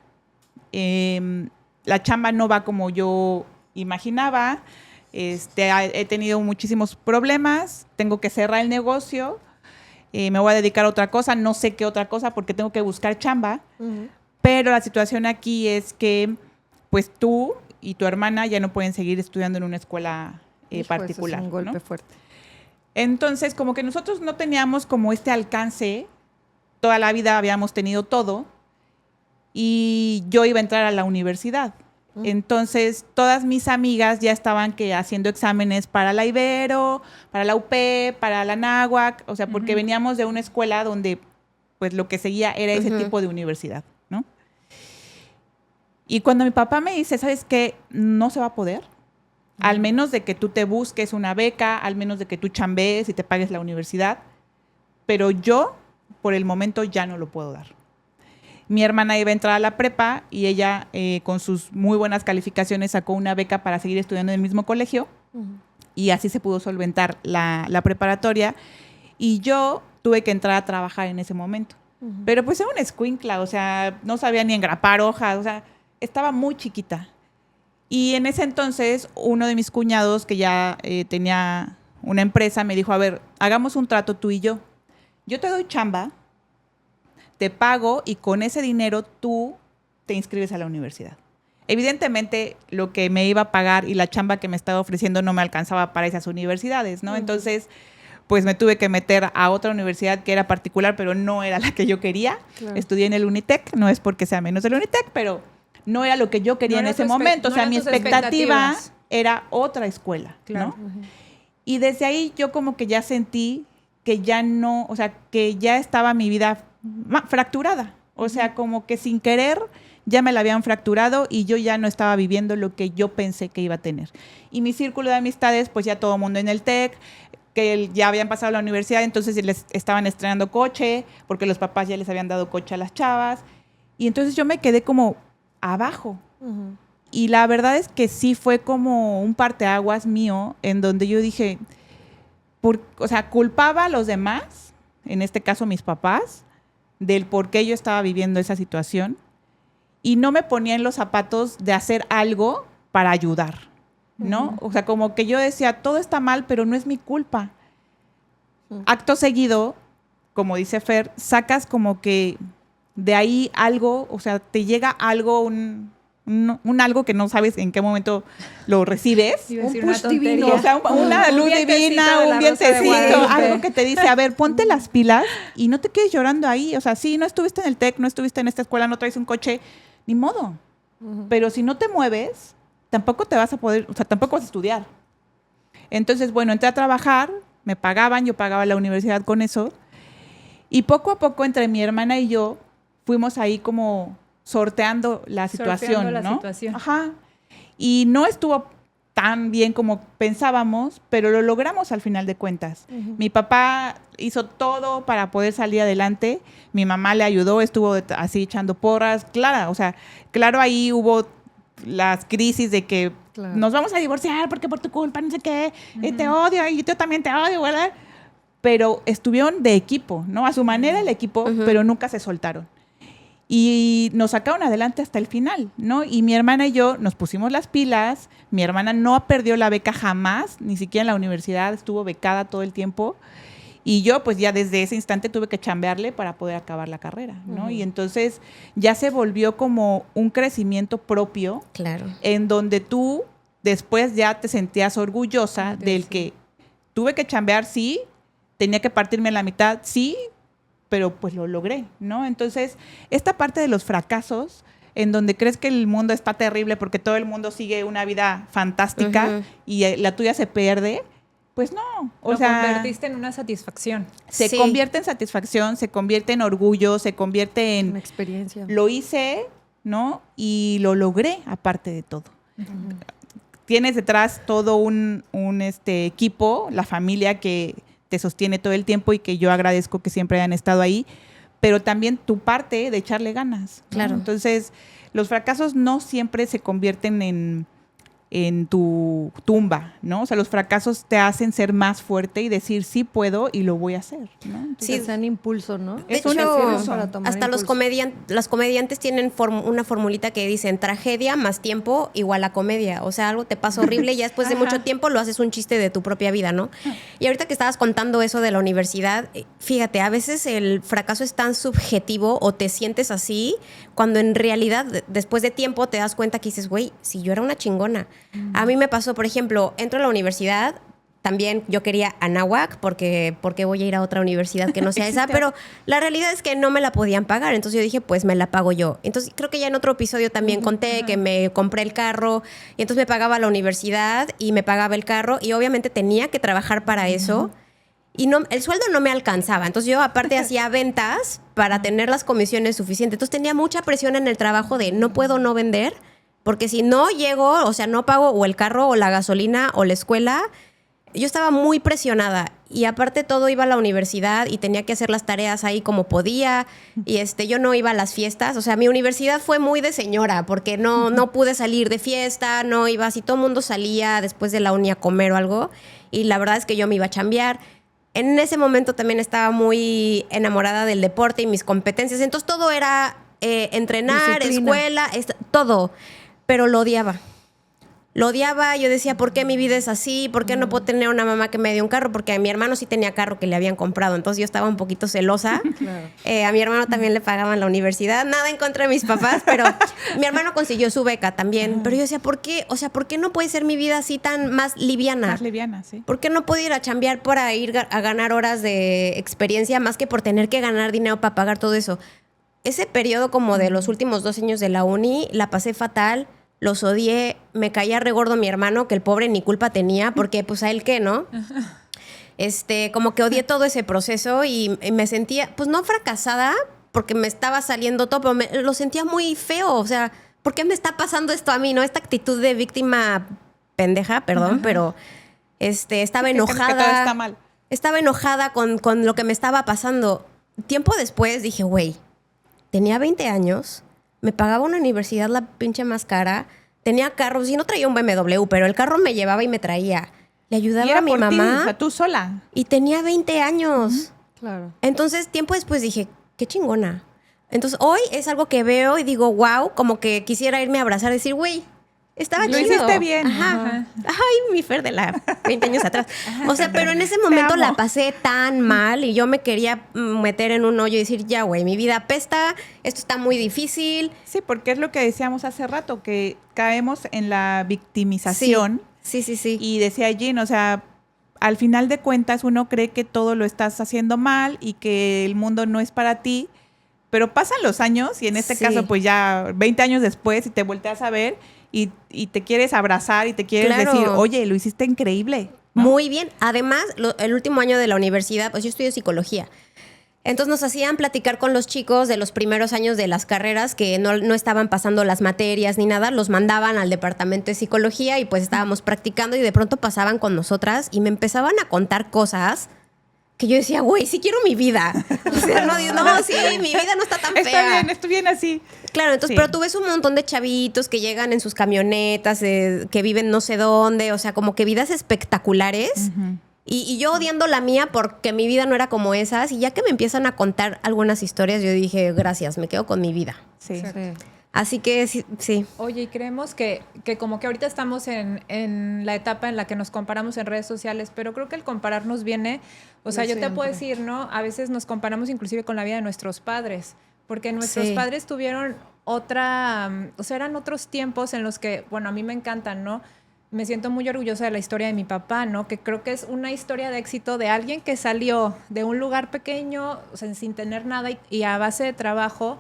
la chamba no va como yo imaginaba, he tenido muchísimos problemas, tengo que cerrar el negocio, me voy a dedicar a otra cosa, no sé qué otra cosa porque tengo que buscar chamba, pero la situación aquí es que pues tú y tu hermana ya no pueden seguir estudiando en una escuela particular. Es un golpe, ¿no? Fuerte. Entonces, como que nosotros no teníamos como este alcance, toda la vida habíamos tenido todo y yo iba a entrar a la universidad. Entonces, todas mis amigas ya estaban haciendo exámenes para la Ibero, para la UP, para la Anáhuac, o sea, porque veníamos de una escuela donde pues lo que seguía era ese tipo de universidad, ¿no? Y cuando mi papá me dice, ¿sabes qué? No se va a poder, al menos de que tú te busques una beca, al menos de que tú chambees y te pagues la universidad, pero yo, por el momento, ya no lo puedo dar. Mi hermana iba a entrar a la prepa y ella, con sus muy buenas calificaciones, sacó una beca para seguir estudiando en el mismo colegio y así se pudo solventar la preparatoria. Y yo tuve que entrar a trabajar en ese momento. Pero pues era una escuincla, o sea, no sabía ni engrapar hojas, o sea, estaba muy chiquita. Y en ese entonces, uno de mis cuñados, que ya tenía una empresa, me dijo, a ver, hagamos un trato tú y yo. Yo te doy chamba, te pago y con ese dinero tú te inscribes a la universidad. Evidentemente, lo que me iba a pagar y la chamba que me estaba ofreciendo no me alcanzaba para esas universidades, ¿no? Entonces, pues me tuve que meter a otra universidad que era particular, pero no era la que yo quería. Claro. Estudié en el Unitec, no es porque sea menos del Unitec, pero no era lo que yo quería en ese momento. O sea, mi expectativa era otra escuela, claro, ¿no? Y desde ahí yo como que ya sentí que ya no, o sea, que ya estaba mi vida fracturada, o sea, como que sin querer ya me la habían fracturado y yo ya no estaba viviendo lo que yo pensé que iba a tener. Y mi círculo de amistades, pues ya todo el mundo en el TEC, que ya habían pasado a la universidad, entonces les estaban estrenando coche, porque los papás ya les habían dado coche a las chavas, y entonces yo me quedé como abajo. Y la verdad es que sí fue como un parteaguas mío, en donde yo dije, culpaba a los demás, en este caso mis papás, del por qué yo estaba viviendo esa situación y no me ponía en los zapatos de hacer algo para ayudar, ¿no? O sea, como que yo decía, todo está mal, pero no es mi culpa. Acto seguido, como dice Fer, sacas como que de ahí algo, o sea, te llega algo, un algo que no sabes en qué momento lo recibes. Un push divino. O sea, una luz divina, un vientecito, algo que te dice, a ver, ponte las pilas y no te quedes llorando ahí. O sea, sí, no estuviste en el TEC, no estuviste en esta escuela, no traes un coche, ni modo. Pero si no te mueves, tampoco te vas a poder, o sea, tampoco vas a estudiar. Entonces, bueno, entré a trabajar, me pagaban, yo pagaba la universidad con eso. Y poco a poco, entre mi hermana y yo, fuimos ahí como sorteando la situación, ¿no? Ajá. Y no estuvo tan bien como pensábamos, pero lo logramos al final de cuentas. Mi papá hizo todo para poder salir adelante. Mi mamá le ayudó, estuvo así echando porras. Claro, ahí hubo las crisis de que nos vamos a divorciar porque por tu culpa, no sé qué, te odio y yo también te odio, ¿verdad? Pero estuvieron de equipo, ¿no? A su manera el equipo, pero nunca se soltaron. Y nos sacaron adelante hasta el final, ¿no? Y mi hermana y yo nos pusimos las pilas. Mi hermana no perdió la beca jamás, ni siquiera en la universidad, estuvo becada todo el tiempo. Y yo, pues ya desde ese instante tuve que chambearle para poder acabar la carrera, ¿no? Y entonces ya se volvió como un crecimiento propio. Claro. En donde tú después ya te sentías orgullosa del que tuve que chambear, sí, tenía que partirme en la mitad, sí, pero pues lo logré, ¿no? Entonces, esta parte de los fracasos, en donde crees que el mundo está terrible porque todo el mundo sigue una vida fantástica y la tuya se pierde, pues no. Lo convertiste en una satisfacción. Se convierte en satisfacción, se convierte en orgullo, se convierte en... Una experiencia. Lo hice, ¿no? Y lo logré, aparte de todo. Tienes detrás todo un equipo, la familia que te sostiene todo el tiempo y que yo agradezco que siempre hayan estado ahí, pero también tu parte de echarle ganas, ¿no? Claro. Entonces, los fracasos no siempre se convierten en tu tumba, ¿no? O sea, los fracasos te hacen ser más fuerte y decir, sí puedo y lo voy a hacer, ¿no? Entonces, Sí, sean impulso, ¿no? De hecho, hasta los comediantes tienen una formulita que dicen tragedia más tiempo igual a comedia. O sea, algo te pasa horrible y ya después de mucho tiempo lo haces un chiste de tu propia vida, ¿no? Y ahorita que estabas contando eso de la universidad, fíjate, a veces el fracaso es tan subjetivo o te sientes así cuando en realidad después de tiempo te das cuenta que dices, güey, si yo era una chingona. A mí me pasó, por ejemplo, entro a la universidad. También yo quería Anáhuac porque voy a ir a otra universidad que no sea esa, pero la realidad es que no me la podían pagar, entonces yo dije, pues me la pago yo. Entonces creo que ya en otro episodio también conté que me compré el carro y entonces me pagaba la universidad y me pagaba el carro y obviamente tenía que trabajar para eso y no, el sueldo no me alcanzaba, entonces yo aparte hacía ventas para tener las comisiones suficientes, entonces tenía mucha presión en el trabajo de no puedo no vender porque si no llego, o sea, no pago o el carro o la gasolina o la escuela. Yo estaba muy presionada y aparte todo iba a la universidad y tenía que hacer las tareas ahí como podía y yo no iba a las fiestas, o sea, mi universidad fue muy de señora porque no pude salir de fiesta, no iba así, todo el mundo salía después de la uni a comer o algo y la verdad es que yo me iba a chambear. En ese momento también estaba muy enamorada del deporte y mis competencias, entonces todo era entrenar, escuela, todo, pero lo odiaba. Lo odiaba, yo decía, ¿por qué mi vida es así? ¿Por qué no puedo tener una mamá que me dé un carro? Porque a mi hermano sí tenía carro que le habían comprado, entonces yo estaba un poquito celosa. Claro. A mi hermano también le pagaban la universidad, nada en contra de mis papás, pero mi hermano consiguió su beca también. Pero yo decía, ¿por qué? O sea, ¿por qué no puede ser mi vida así tan más liviana? Más liviana, sí. ¿Por qué no puedo ir a chambear para ir a ganar horas de experiencia más que por tener que ganar dinero para pagar todo eso? Ese periodo como de los últimos 2 años de la uni, la pasé fatal. Los odié, me caía regordo mi hermano, que el pobre ni culpa tenía, porque pues a él qué, ¿no? Como que odié todo ese proceso y me sentía, pues no fracasada, porque me estaba saliendo todo, pero lo sentía muy feo, o sea, ¿por qué me está pasando esto a mí, no? Esta actitud de víctima pendeja, perdón, pero estaba enojada. Que todo está mal. Estaba enojada con lo que me estaba pasando. Tiempo después dije, güey, tenía 20 años... Me pagaba una universidad la pinche más cara. Tenía carros y no traía un BMW, pero el carro me llevaba y me traía. le ayudaba a mi mamá. O sea, tú sola. Y tenía 20 años. Claro. Entonces, tiempo después dije, qué chingona. Entonces, hoy es algo que veo y digo, wow, como que quisiera irme a abrazar y decir, güey, estaba chido. Lo hiciste bien. Ajá. Ay, mi Fer de la 20 años atrás. O sea, pero en ese momento la pasé tan mal y yo me quería meter en un hoyo y decir, ya, güey, mi vida apesta, esto está muy difícil. Sí, porque es lo que decíamos hace rato, que caemos en la victimización. Sí. Y decía Jean, o sea, al final de cuentas uno cree que todo lo estás haciendo mal y que el mundo no es para ti, pero pasan los años y en este caso pues ya 20 años después y te volteas a ver y te quieres abrazar y te quieres decir, oye, lo hiciste increíble, ¿no? Muy bien. Además, el último año de la universidad, pues yo estudio psicología. Entonces nos hacían platicar con los chicos de los primeros años de las carreras que no estaban pasando las materias ni nada, los mandaban al departamento de psicología y pues estábamos practicando y de pronto pasaban con nosotras y me empezaban a contar cosas que yo decía, güey, sí quiero mi vida. O sea, no, sí, mi vida no está tan fea. Está bien así. Claro, entonces, pero tú ves un montón de chavitos que llegan en sus camionetas, que viven no sé dónde, o sea, como que vidas espectaculares. Uh-huh. Y yo odiando la mía porque mi vida no era como esas. Y ya que me empiezan a contar algunas historias, yo dije, gracias, me quedo con mi vida. Sí. Así que sí. Oye, y creemos que como que ahorita estamos en la etapa en la que nos comparamos en redes sociales, pero creo que el compararnos viene, o sea, yo te puedo decir, ¿no? A veces nos comparamos inclusive con la vida de nuestros padres, porque nuestros padres tuvieron o sea, eran otros tiempos en los que, bueno, a mí me encantan, ¿no? Me siento muy orgullosa de la historia de mi papá, ¿no? Que creo que es una historia de éxito de alguien que salió de un lugar pequeño, o sea, sin tener nada y a base de trabajo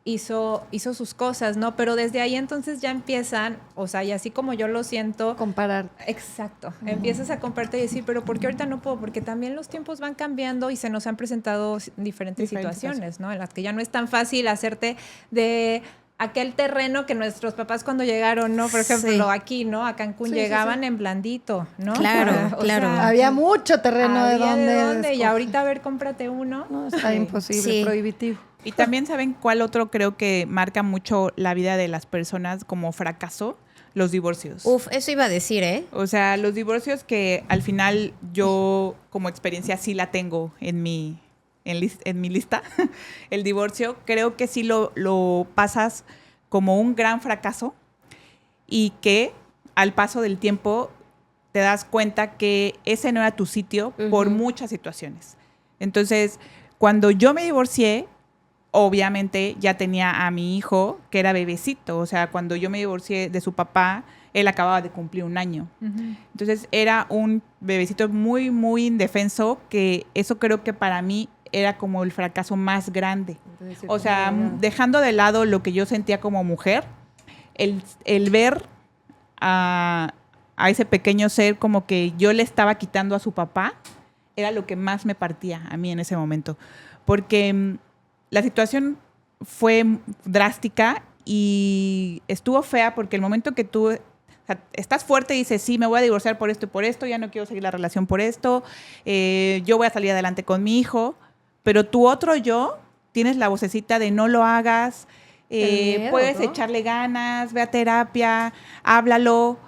hizo sus cosas, ¿no? Pero desde ahí entonces ya empiezan, o sea, y así como yo lo siento... Comparar. Exacto. Uh-huh. Empiezas a compararte y decir, pero ¿por qué ahorita no puedo? Porque también los tiempos van cambiando y se nos han presentado diferentes situaciones, ¿no? En las que ya no es tan fácil hacerte de aquel terreno que nuestros papás cuando llegaron, ¿no? Por ejemplo, aquí, ¿no? A Cancún llegaban en blandito, ¿no? Claro, claro. Sea, había mucho terreno de donde y ahorita, a ver, cómprate uno. No, está imposible, prohibitivo. Y también saben cuál otro creo que marca mucho la vida de las personas como fracaso, los divorcios. Uf, eso iba a decir, ¿eh? O sea, los divorcios que al final yo como experiencia sí la tengo en mi lista. El divorcio creo que sí lo pasas como un gran fracaso y que al paso del tiempo te das cuenta que ese no era tu sitio por muchas situaciones. Entonces, cuando yo me divorcié, obviamente ya tenía a mi hijo, que era bebecito. O sea, cuando yo me divorcié de su papá, él acababa de cumplir 1 año. Uh-huh. Entonces, era un bebecito muy, muy indefenso, que eso creo que para mí era como el fracaso más grande. O sea, dejando de lado lo que yo sentía como mujer, el ver a ese pequeño ser como que yo le estaba quitando a su papá, era lo que más me partía a mí en ese momento. Porque la situación fue drástica y estuvo fea porque el momento que tú estás fuerte y dices, sí, me voy a divorciar por esto y por esto, ya no quiero seguir la relación por esto, yo voy a salir adelante con mi hijo, pero tu otro yo tienes la vocecita de no lo hagas, miedo, puedes echarle ganas, ve a terapia, háblalo,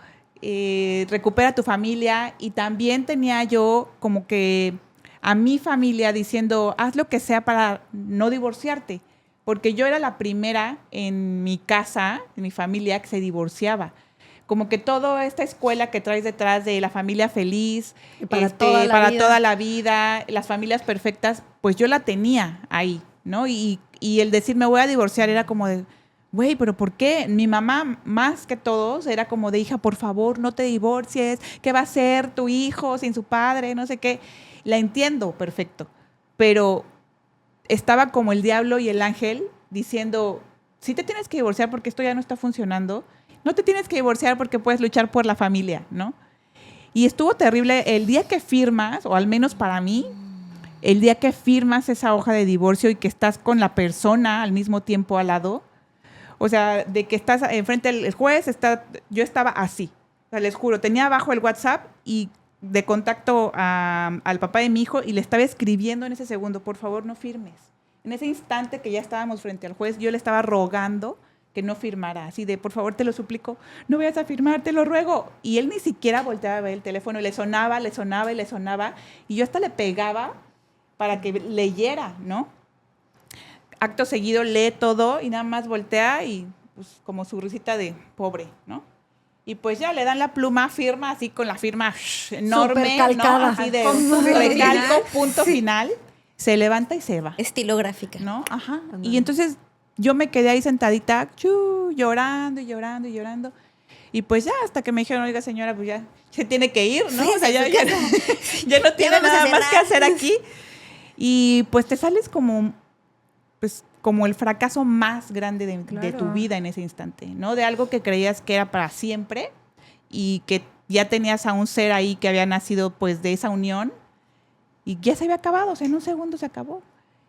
recupera tu familia. Y también tenía yo como que a mi familia diciendo, haz lo que sea para no divorciarte, porque yo era la primera en mi casa, en mi familia, que se divorciaba. Como que toda esta escuela que traes detrás de la familia feliz, para toda la vida, las familias perfectas, pues yo la tenía ahí, ¿no? Y el decir me voy a divorciar era como de, güey, ¿pero por qué? Mi mamá, más que todos, era como de, hija, por favor, no te divorcies, ¿qué va a hacer tu hijo sin su padre? No sé qué. La entiendo, perfecto, pero estaba como el diablo y el ángel diciendo, sí te tienes que divorciar porque esto ya no está funcionando, no te tienes que divorciar porque puedes luchar por la familia, ¿no? Y estuvo terrible el día que firmas, o al menos para mí, el día que firmas esa hoja de divorcio y que estás con la persona al mismo tiempo al lado, o sea, de que estás enfrente del juez, yo estaba así, o sea, les juro, tenía abajo el WhatsApp y de contacto al papá de mi hijo y le estaba escribiendo en ese segundo, por favor, no firmes. En ese instante que ya estábamos frente al juez, yo le estaba rogando que no firmara, así de, por favor, te lo suplico, no vayas a firmar, te lo ruego. Y él ni siquiera volteaba a ver el teléfono, y le sonaba, y yo hasta le pegaba para que leyera, ¿no? Acto seguido lee todo y nada más voltea y pues como su risita de pobre, ¿no? Y pues ya le dan la pluma, firma así con la firma enorme, ¿no? Así de recalco, punto final. Se levanta y se va. Estilográfica. ¿No? Ajá. Y entonces yo me quedé ahí sentadita, llorando. Y pues ya, hasta que me dijeron, oiga, señora, pues ya se tiene que ir, ¿no? Sí, o sea, ya no tiene nada más que hacer aquí. Y pues te sales como el fracaso más grande de tu vida en ese instante, ¿no? De algo que creías que era para siempre y que ya tenías a un ser ahí que había nacido pues de esa unión y ya se había acabado, o sea, en un segundo se acabó.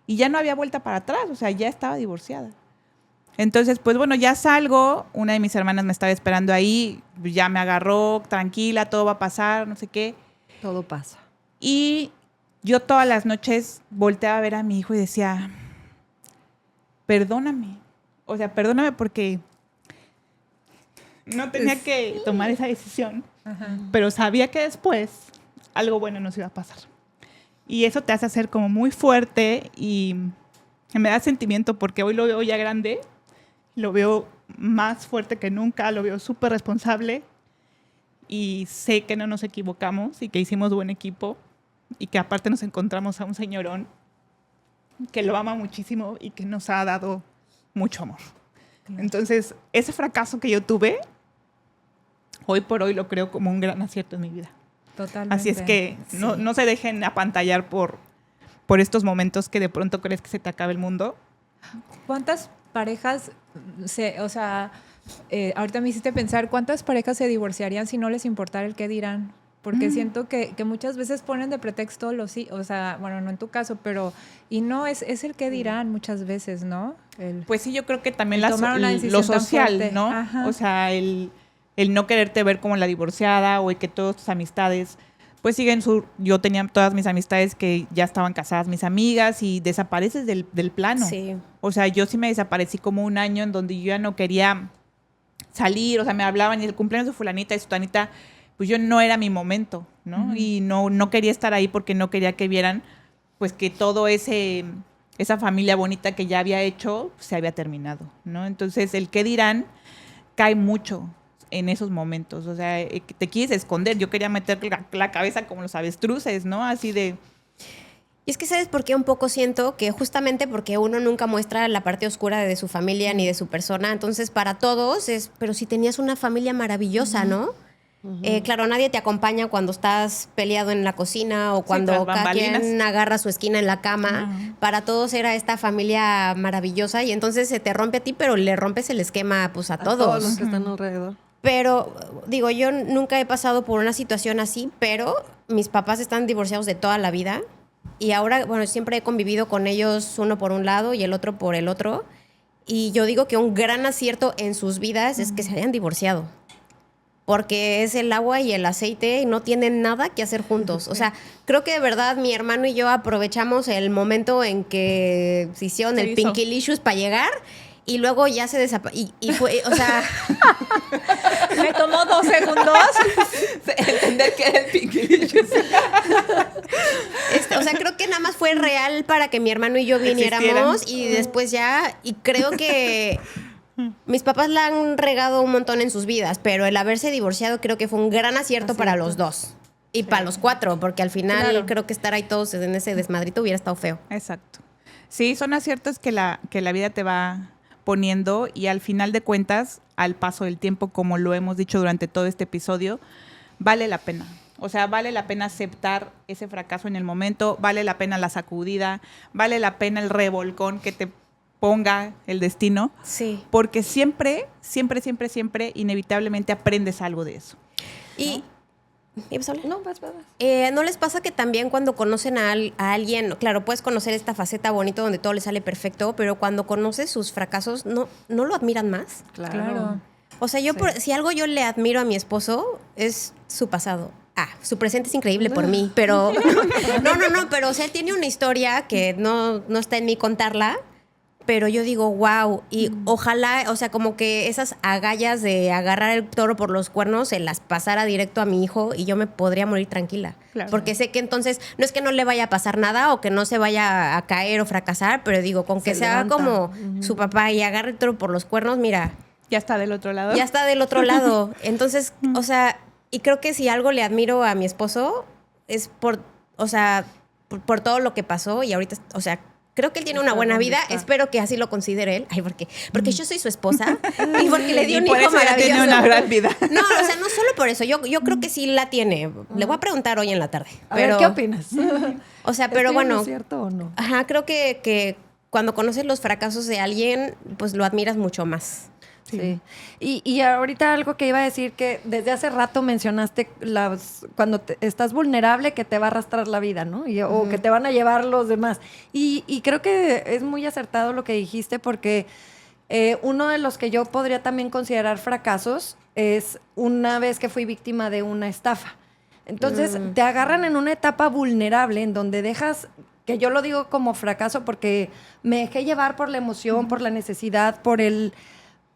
Y ya no había vuelta para atrás, o sea, ya estaba divorciada. Entonces, pues bueno, ya salgo, una de mis hermanas me estaba esperando ahí, ya me agarró, tranquila, todo va a pasar, no sé qué. Todo pasa. Y yo todas las noches volteaba a ver a mi hijo y decía, perdóname. O sea, perdóname porque no tenía que tomar esa decisión, pero sabía que después algo bueno nos iba a pasar. Y eso te hace hacer como muy fuerte y me da sentimiento porque hoy lo veo ya grande, lo veo más fuerte que nunca, lo veo súper responsable y sé que no nos equivocamos y que hicimos buen equipo y que aparte nos encontramos a un señorón que lo ama muchísimo y que nos ha dado mucho amor. Entonces, ese fracaso que yo tuve, hoy por hoy lo creo como un gran acierto en mi vida. Totalmente. Así es que no se dejen apantallar por estos momentos que de pronto crees que se te acaba el mundo. ¿Cuántas parejas, ahorita me hiciste pensar, cuántas parejas se divorciarían si no les importara el qué dirán? Porque siento que muchas veces ponen de pretexto bueno, no en tu caso, pero, y no, es el qué dirán muchas veces, ¿no? Pues sí, yo creo que también lo social, ¿no? Ajá. O sea, el no quererte ver como la divorciada o el que todas tus amistades, pues siguen yo tenía todas mis amistades que ya estaban casadas, mis amigas, y desapareces del plano. Sí. O sea, yo sí me desaparecí como un año en donde yo ya no quería salir, o sea, me hablaban y el cumpleaños de fulanita y sutanita, pues yo no era mi momento, ¿no? Uh-huh. Y no quería estar ahí porque no quería que vieran, pues que todo esa familia bonita que ya había hecho se había terminado, ¿no? Entonces, el qué dirán cae mucho en esos momentos, o sea, te quieres esconder. Yo quería meter la cabeza como los avestruces, ¿no? Así de... Y es que, ¿sabes por qué un poco siento? Que justamente porque uno nunca muestra la parte oscura de su familia ni de su persona, entonces para todos pero si tenías una familia maravillosa, ¿no? Uh-huh. Claro, nadie te acompaña cuando estás peleado en la cocina o cuando cada quien agarra su esquina en la cama. Uh-huh. Para todos era esta familia maravillosa y entonces se te rompe a ti, pero le rompes el esquema pues a todos. Todos los que están alrededor. Pero, digo, yo nunca he pasado por una situación así, pero mis papás están divorciados de toda la vida y ahora, bueno, siempre he convivido con ellos uno por un lado y el otro por el otro. Y yo digo que un gran acierto en sus vidas es que se hayan divorciado. Porque es el agua y el aceite y no tienen nada que hacer juntos. O sea, creo que de verdad mi hermano y yo aprovechamos el momento en que se hicieron el Pinkylicious para llegar y luego ya se desapareció. Y fue, o sea... Me tomó 2 segundos entender que era el Pinkylicious. O sea, creo que nada más fue real para que mi hermano y yo viniéramos y después ya... Y creo que... Mis papás la han regado un montón en sus vidas, pero el haberse divorciado creo que fue un gran acierto para los dos. Y para los 4, porque al final creo que estar ahí todos en ese desmadrito hubiera estado feo. Exacto. Sí, son aciertos que la vida te va poniendo y al final de cuentas, al paso del tiempo, como lo hemos dicho durante todo este episodio, vale la pena. O sea, vale la pena aceptar ese fracaso en el momento, vale la pena la sacudida, vale la pena el revolcón que te ponga el destino, sí, porque siempre, inevitablemente aprendes algo de eso. Y ¿ibas a hablar? No, vas. ¿No les pasa que también cuando conocen a alguien, claro, puedes conocer esta faceta bonita donde todo le sale perfecto, pero cuando conoces sus fracasos, ¿no lo admiran más? Claro. O sea, si algo yo le admiro a mi esposo es su pasado. Su presente es increíble por mí, pero... No, pero o sea, él tiene una historia que no está en mí contarla, pero yo digo, wow, y ojalá, o sea, como que esas agallas de agarrar el toro por los cuernos se las pasara directo a mi hijo y yo me podría morir tranquila. Claro. Porque sé que entonces, no es que no le vaya a pasar nada o que no se vaya a caer o fracasar, pero digo, con que se haga como su papá y agarre el toro por los cuernos, mira. Ya está del otro lado. Ya está del otro lado. Entonces, o sea, y creo que si algo le admiro a mi esposo es por todo lo que pasó y ahorita, o sea, creo que él tiene una buena vida. Espero que así lo considere él. Ay, porque yo soy su esposa y porque le dio un hijo maravilloso. Tiene una gran vida. No, o sea, no solo por eso. Yo creo que sí la tiene. Le voy a preguntar hoy en la tarde. A ver, ¿qué opinas? O sea, pero bueno. ¿Es cierto o no? Ajá, creo que cuando conoces los fracasos de alguien, pues lo admiras mucho más. Sí. Y ahorita algo que iba a decir, que desde hace rato mencionaste cuando estás vulnerable, que te va a arrastrar la vida, ¿no? O que te van a llevar los demás. Y creo que es muy acertado lo que dijiste, porque uno de los que yo podría también considerar fracasos es una vez que fui víctima de una estafa. Entonces, te agarran en una etapa vulnerable en donde dejas, que yo lo digo como fracaso porque me dejé llevar por la emoción, por la necesidad, por el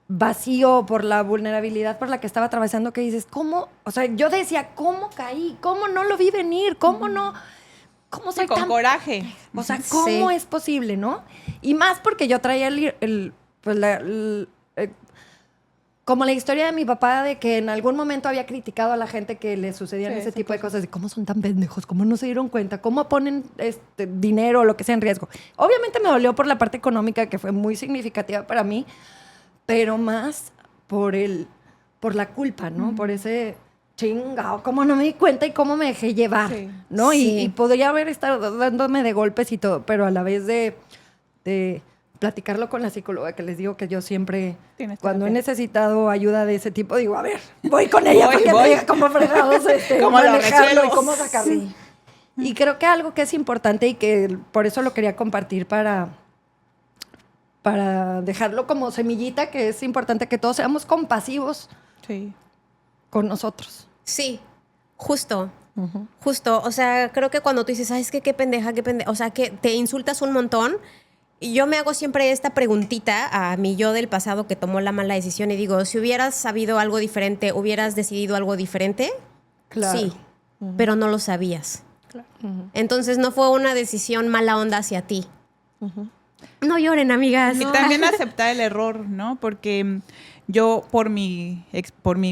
vacío, por la vulnerabilidad por la que estaba atravesando, que dices, ¿cómo? O sea, yo decía, ¿cómo caí? ¿Cómo no lo vi venir? ¿Cómo no? ¿Cómo soy con coraje? O sea, ¿cómo es posible, no? Y más porque yo traía como la historia de mi papá, de que en algún momento había criticado a la gente que le sucedían ese tipo de cosas, de cómo son tan pendejos, cómo no se dieron cuenta, cómo ponen dinero o lo que sea en riesgo. Obviamente me dolió por la parte económica, que fue muy significativa para mí, pero más por la culpa, ¿no? Por ese chingao, cómo no me di cuenta y cómo me dejé llevar, ¿no? Sí. Y podría haber estado dándome de golpes y todo, pero a la vez de platicarlo con la psicóloga, que les digo que yo siempre, cuando he necesitado ayuda de ese tipo, digo, a ver, voy con ella porque me diga cómo fregados cómo manejarlo y cómo sacarlo. Sí. Y creo que algo que es importante y que por eso lo quería compartir para dejarlo como semillita, que es importante que todos seamos compasivos con nosotros. Sí, justo. Justo. O sea, creo que cuando tú dices, ay, es que qué pendeja, o sea, que te insultas un montón. Y yo me hago siempre esta preguntita a mi yo del pasado que tomó la mala decisión y digo, si hubieras sabido algo diferente, ¿hubieras decidido algo diferente? Claro. Sí, pero no lo sabías. Claro. Entonces no fue una decisión mala onda hacia ti. No lloren, amigas. Y también aceptar el error, ¿no? Porque yo, por mi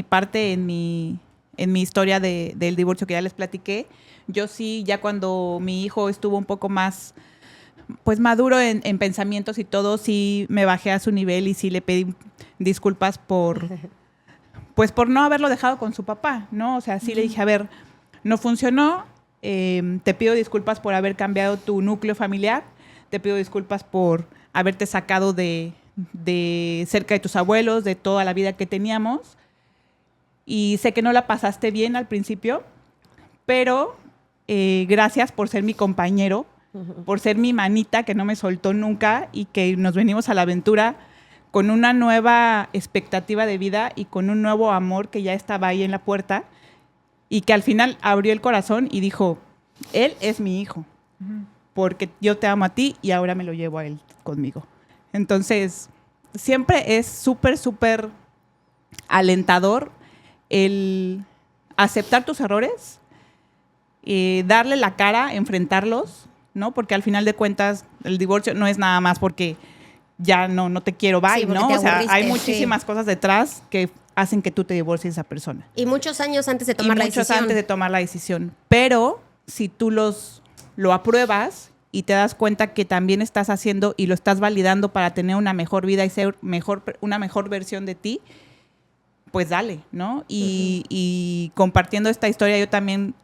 parte, en mi historia del divorcio que ya les platiqué, yo sí, ya cuando mi hijo estuvo un poco más, pues, maduro en pensamientos y todo, sí me bajé a su nivel y sí le pedí disculpas por no haberlo dejado con su papá, ¿no? O sea, sí le dije, a ver, no funcionó, te pido disculpas por haber cambiado tu núcleo familiar, te pido disculpas por haberte sacado de cerca de tus abuelos, de toda la vida que teníamos. Y sé que no la pasaste bien al principio, pero gracias por ser mi compañero, por ser mi manita que no me soltó nunca y que nos venimos a la aventura con una nueva expectativa de vida y con un nuevo amor que ya estaba ahí en la puerta y que al final abrió el corazón y dijo, él es mi hijo. Porque yo te amo a ti y ahora me lo llevo a él conmigo. Entonces, siempre es súper, súper alentador el aceptar tus errores, darle la cara, enfrentarlos, ¿no? Porque al final de cuentas, el divorcio no es nada más porque ya no te quiero, bye, sí, ¿no? O sea, hay muchísimas cosas detrás que hacen que tú te divorcies de esa persona. Y muchos años antes de tomar la decisión. Muchos antes de tomar la decisión. Pero si tú lo apruebas y te das cuenta que también estás haciendo y lo estás validando para tener una mejor vida y ser una mejor versión de ti, pues dale, ¿no? Y compartiendo esta historia yo también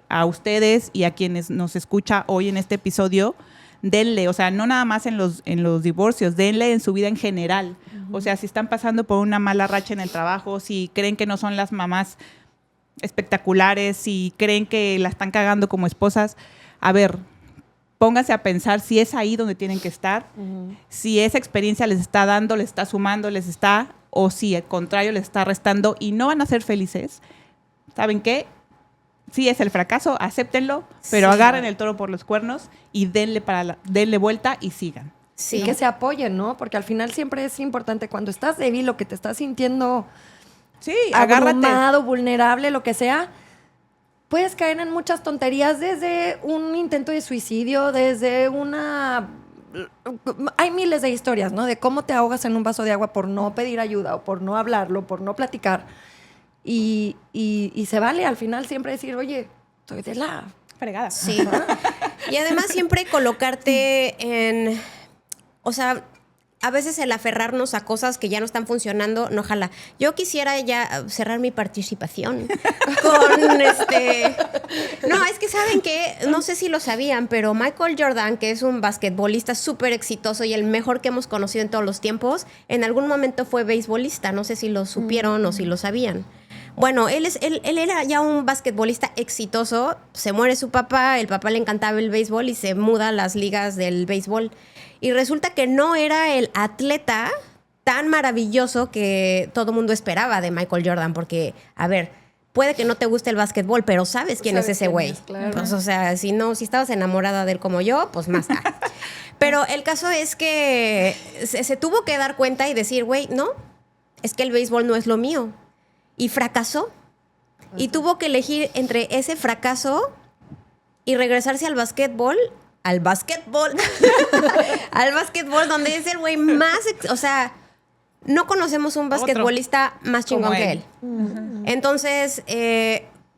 a ustedes y a quienes nos escucha hoy en este episodio, denle, o sea, no nada más en los divorcios, denle en su vida en general. O sea, si están pasando por una mala racha en el trabajo, si creen que no son las mamás espectaculares, si creen que la están cagando como esposas, a ver, pónganse a pensar si es ahí donde tienen que estar, si esa experiencia les está dando, les está sumando, o si al contrario les está restando y no van a ser felices. ¿Saben qué? Sí es el fracaso, acéptenlo, pero agarren el toro por los cuernos y denle vuelta y sigan. Sí. Y que se apoyen, ¿no? Porque al final siempre es importante cuando estás débil o que te estás sintiendo abrumado, vulnerable, lo que sea, puedes caer en muchas tonterías, desde un intento de suicidio, desde una... Hay miles de historias, ¿no? De cómo te ahogas en un vaso de agua por no pedir ayuda o por no hablarlo, por no platicar. Y se vale al final siempre decir, oye, estoy de la fregada. Sí. Y además siempre colocarte en... O sea, a veces el aferrarnos a cosas que ya no están funcionando, no jala. Yo quisiera ya cerrar mi participación con No, es que saben que, no sé si lo sabían, pero Michael Jordan, que es un basquetbolista súper exitoso y el mejor que hemos conocido en todos los tiempos, en algún momento fue beisbolista. No sé si lo supieron o si lo sabían. Bueno, él era ya un basquetbolista exitoso. Se muere su papá, el papá le encantaba el béisbol y se muda a las ligas del béisbol. Y resulta que no era el atleta tan maravilloso que todo el mundo esperaba de Michael Jordan. Porque, a ver, puede que no te guste el básquetbol, pero sabes quién es ese güey. Claro. Pues, o sea, si estabas enamorada de él como yo, pues más tarde. Pero el caso es que se tuvo que dar cuenta y decir, güey, no, es que el béisbol no es lo mío. Y fracasó. Ajá. Y tuvo que elegir entre ese fracaso y regresarse al básquetbol. Al básquetbol. Al básquetbol, donde es el güey más... O sea, no conocemos un basquetbolista más chingón que él. Uh-huh. Entonces,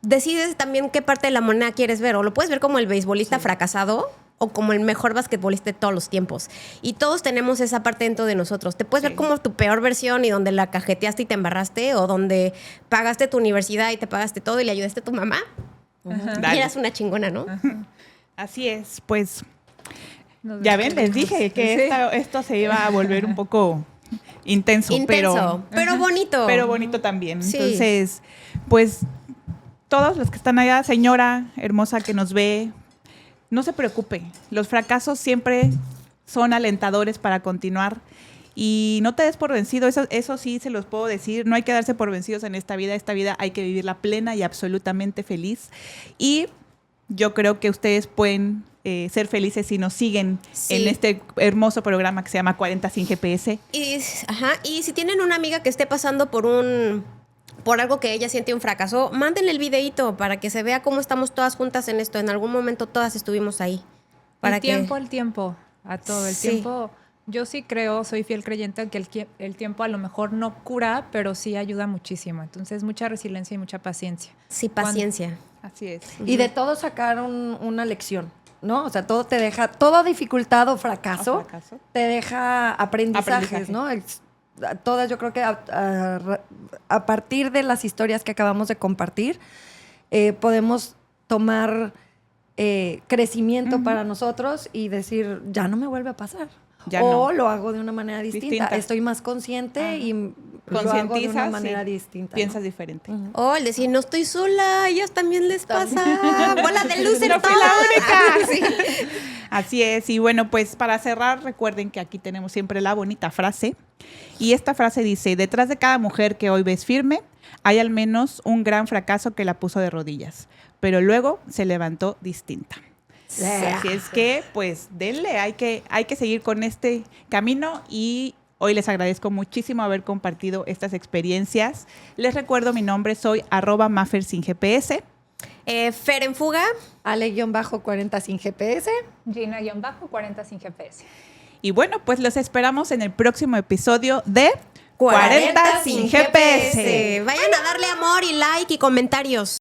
decides también qué parte de la moneda quieres ver. O lo puedes ver como el beisbolista fracasado o como el mejor basquetbolista de todos los tiempos. Y todos tenemos esa parte dentro de nosotros. Te puedes ver como tu peor versión y donde la cajeteaste y te embarraste, o donde pagaste tu universidad y te pagaste todo y le ayudaste a tu mamá. Y eras una chingona, ¿no? Así es, pues ya ven, les dije que esto se iba a volver un poco intenso, pero bonito. Pero bonito también. Sí. Entonces, pues todos los que están allá, señora hermosa que nos ve, no se preocupe, los fracasos siempre son alentadores para continuar y no te des por vencido, eso sí se los puedo decir, no hay que darse por vencidos en esta vida hay que vivirla plena y absolutamente feliz, y yo creo que ustedes pueden ser felices si nos siguen en este hermoso programa que se llama 40 sin GPS. Y si tienen una amiga que esté pasando por algo que ella siente un fracaso, mándenle el videíto para que se vea cómo estamos todas juntas en esto. En algún momento todas estuvimos ahí. El tiempo, a todo el tiempo. Yo sí creo, soy fiel creyente en que el tiempo a lo mejor no cura, pero sí ayuda muchísimo. Entonces, mucha resiliencia y mucha paciencia. Sí, paciencia. Así es. Y de todo sacar una lección, ¿no? O sea, todo te deja, toda dificultad o fracaso te deja aprendizajes, ¿no? Todas, yo creo que a partir de las historias que acabamos de compartir, podemos tomar crecimiento para nosotros y decir, ya no me vuelve a pasar. Lo hago de una manera distinta. Estoy más consciente y lo hago de una manera distinta. Piensas diferente. Uh-huh. O el decir, no estoy sola, a ellas también les pasa. Bola de loser, no fui la única. Sí. Así es. Y bueno, pues para cerrar, recuerden que aquí tenemos siempre la bonita frase. Y esta frase dice, detrás de cada mujer que hoy ves firme, hay al menos un gran fracaso que la puso de rodillas, pero luego se levantó distinta. Así es que, pues, denle, hay que seguir con este camino y hoy les agradezco muchísimo haber compartido estas experiencias. Les recuerdo mi nombre, soy @Mafer sin GPS. Fer en fuga. Ale-40 sin GPS. Gina-40 sin GPS. Y bueno, pues los esperamos en el próximo episodio de 40 sin GPS. Vayan a darle amor y like y comentarios.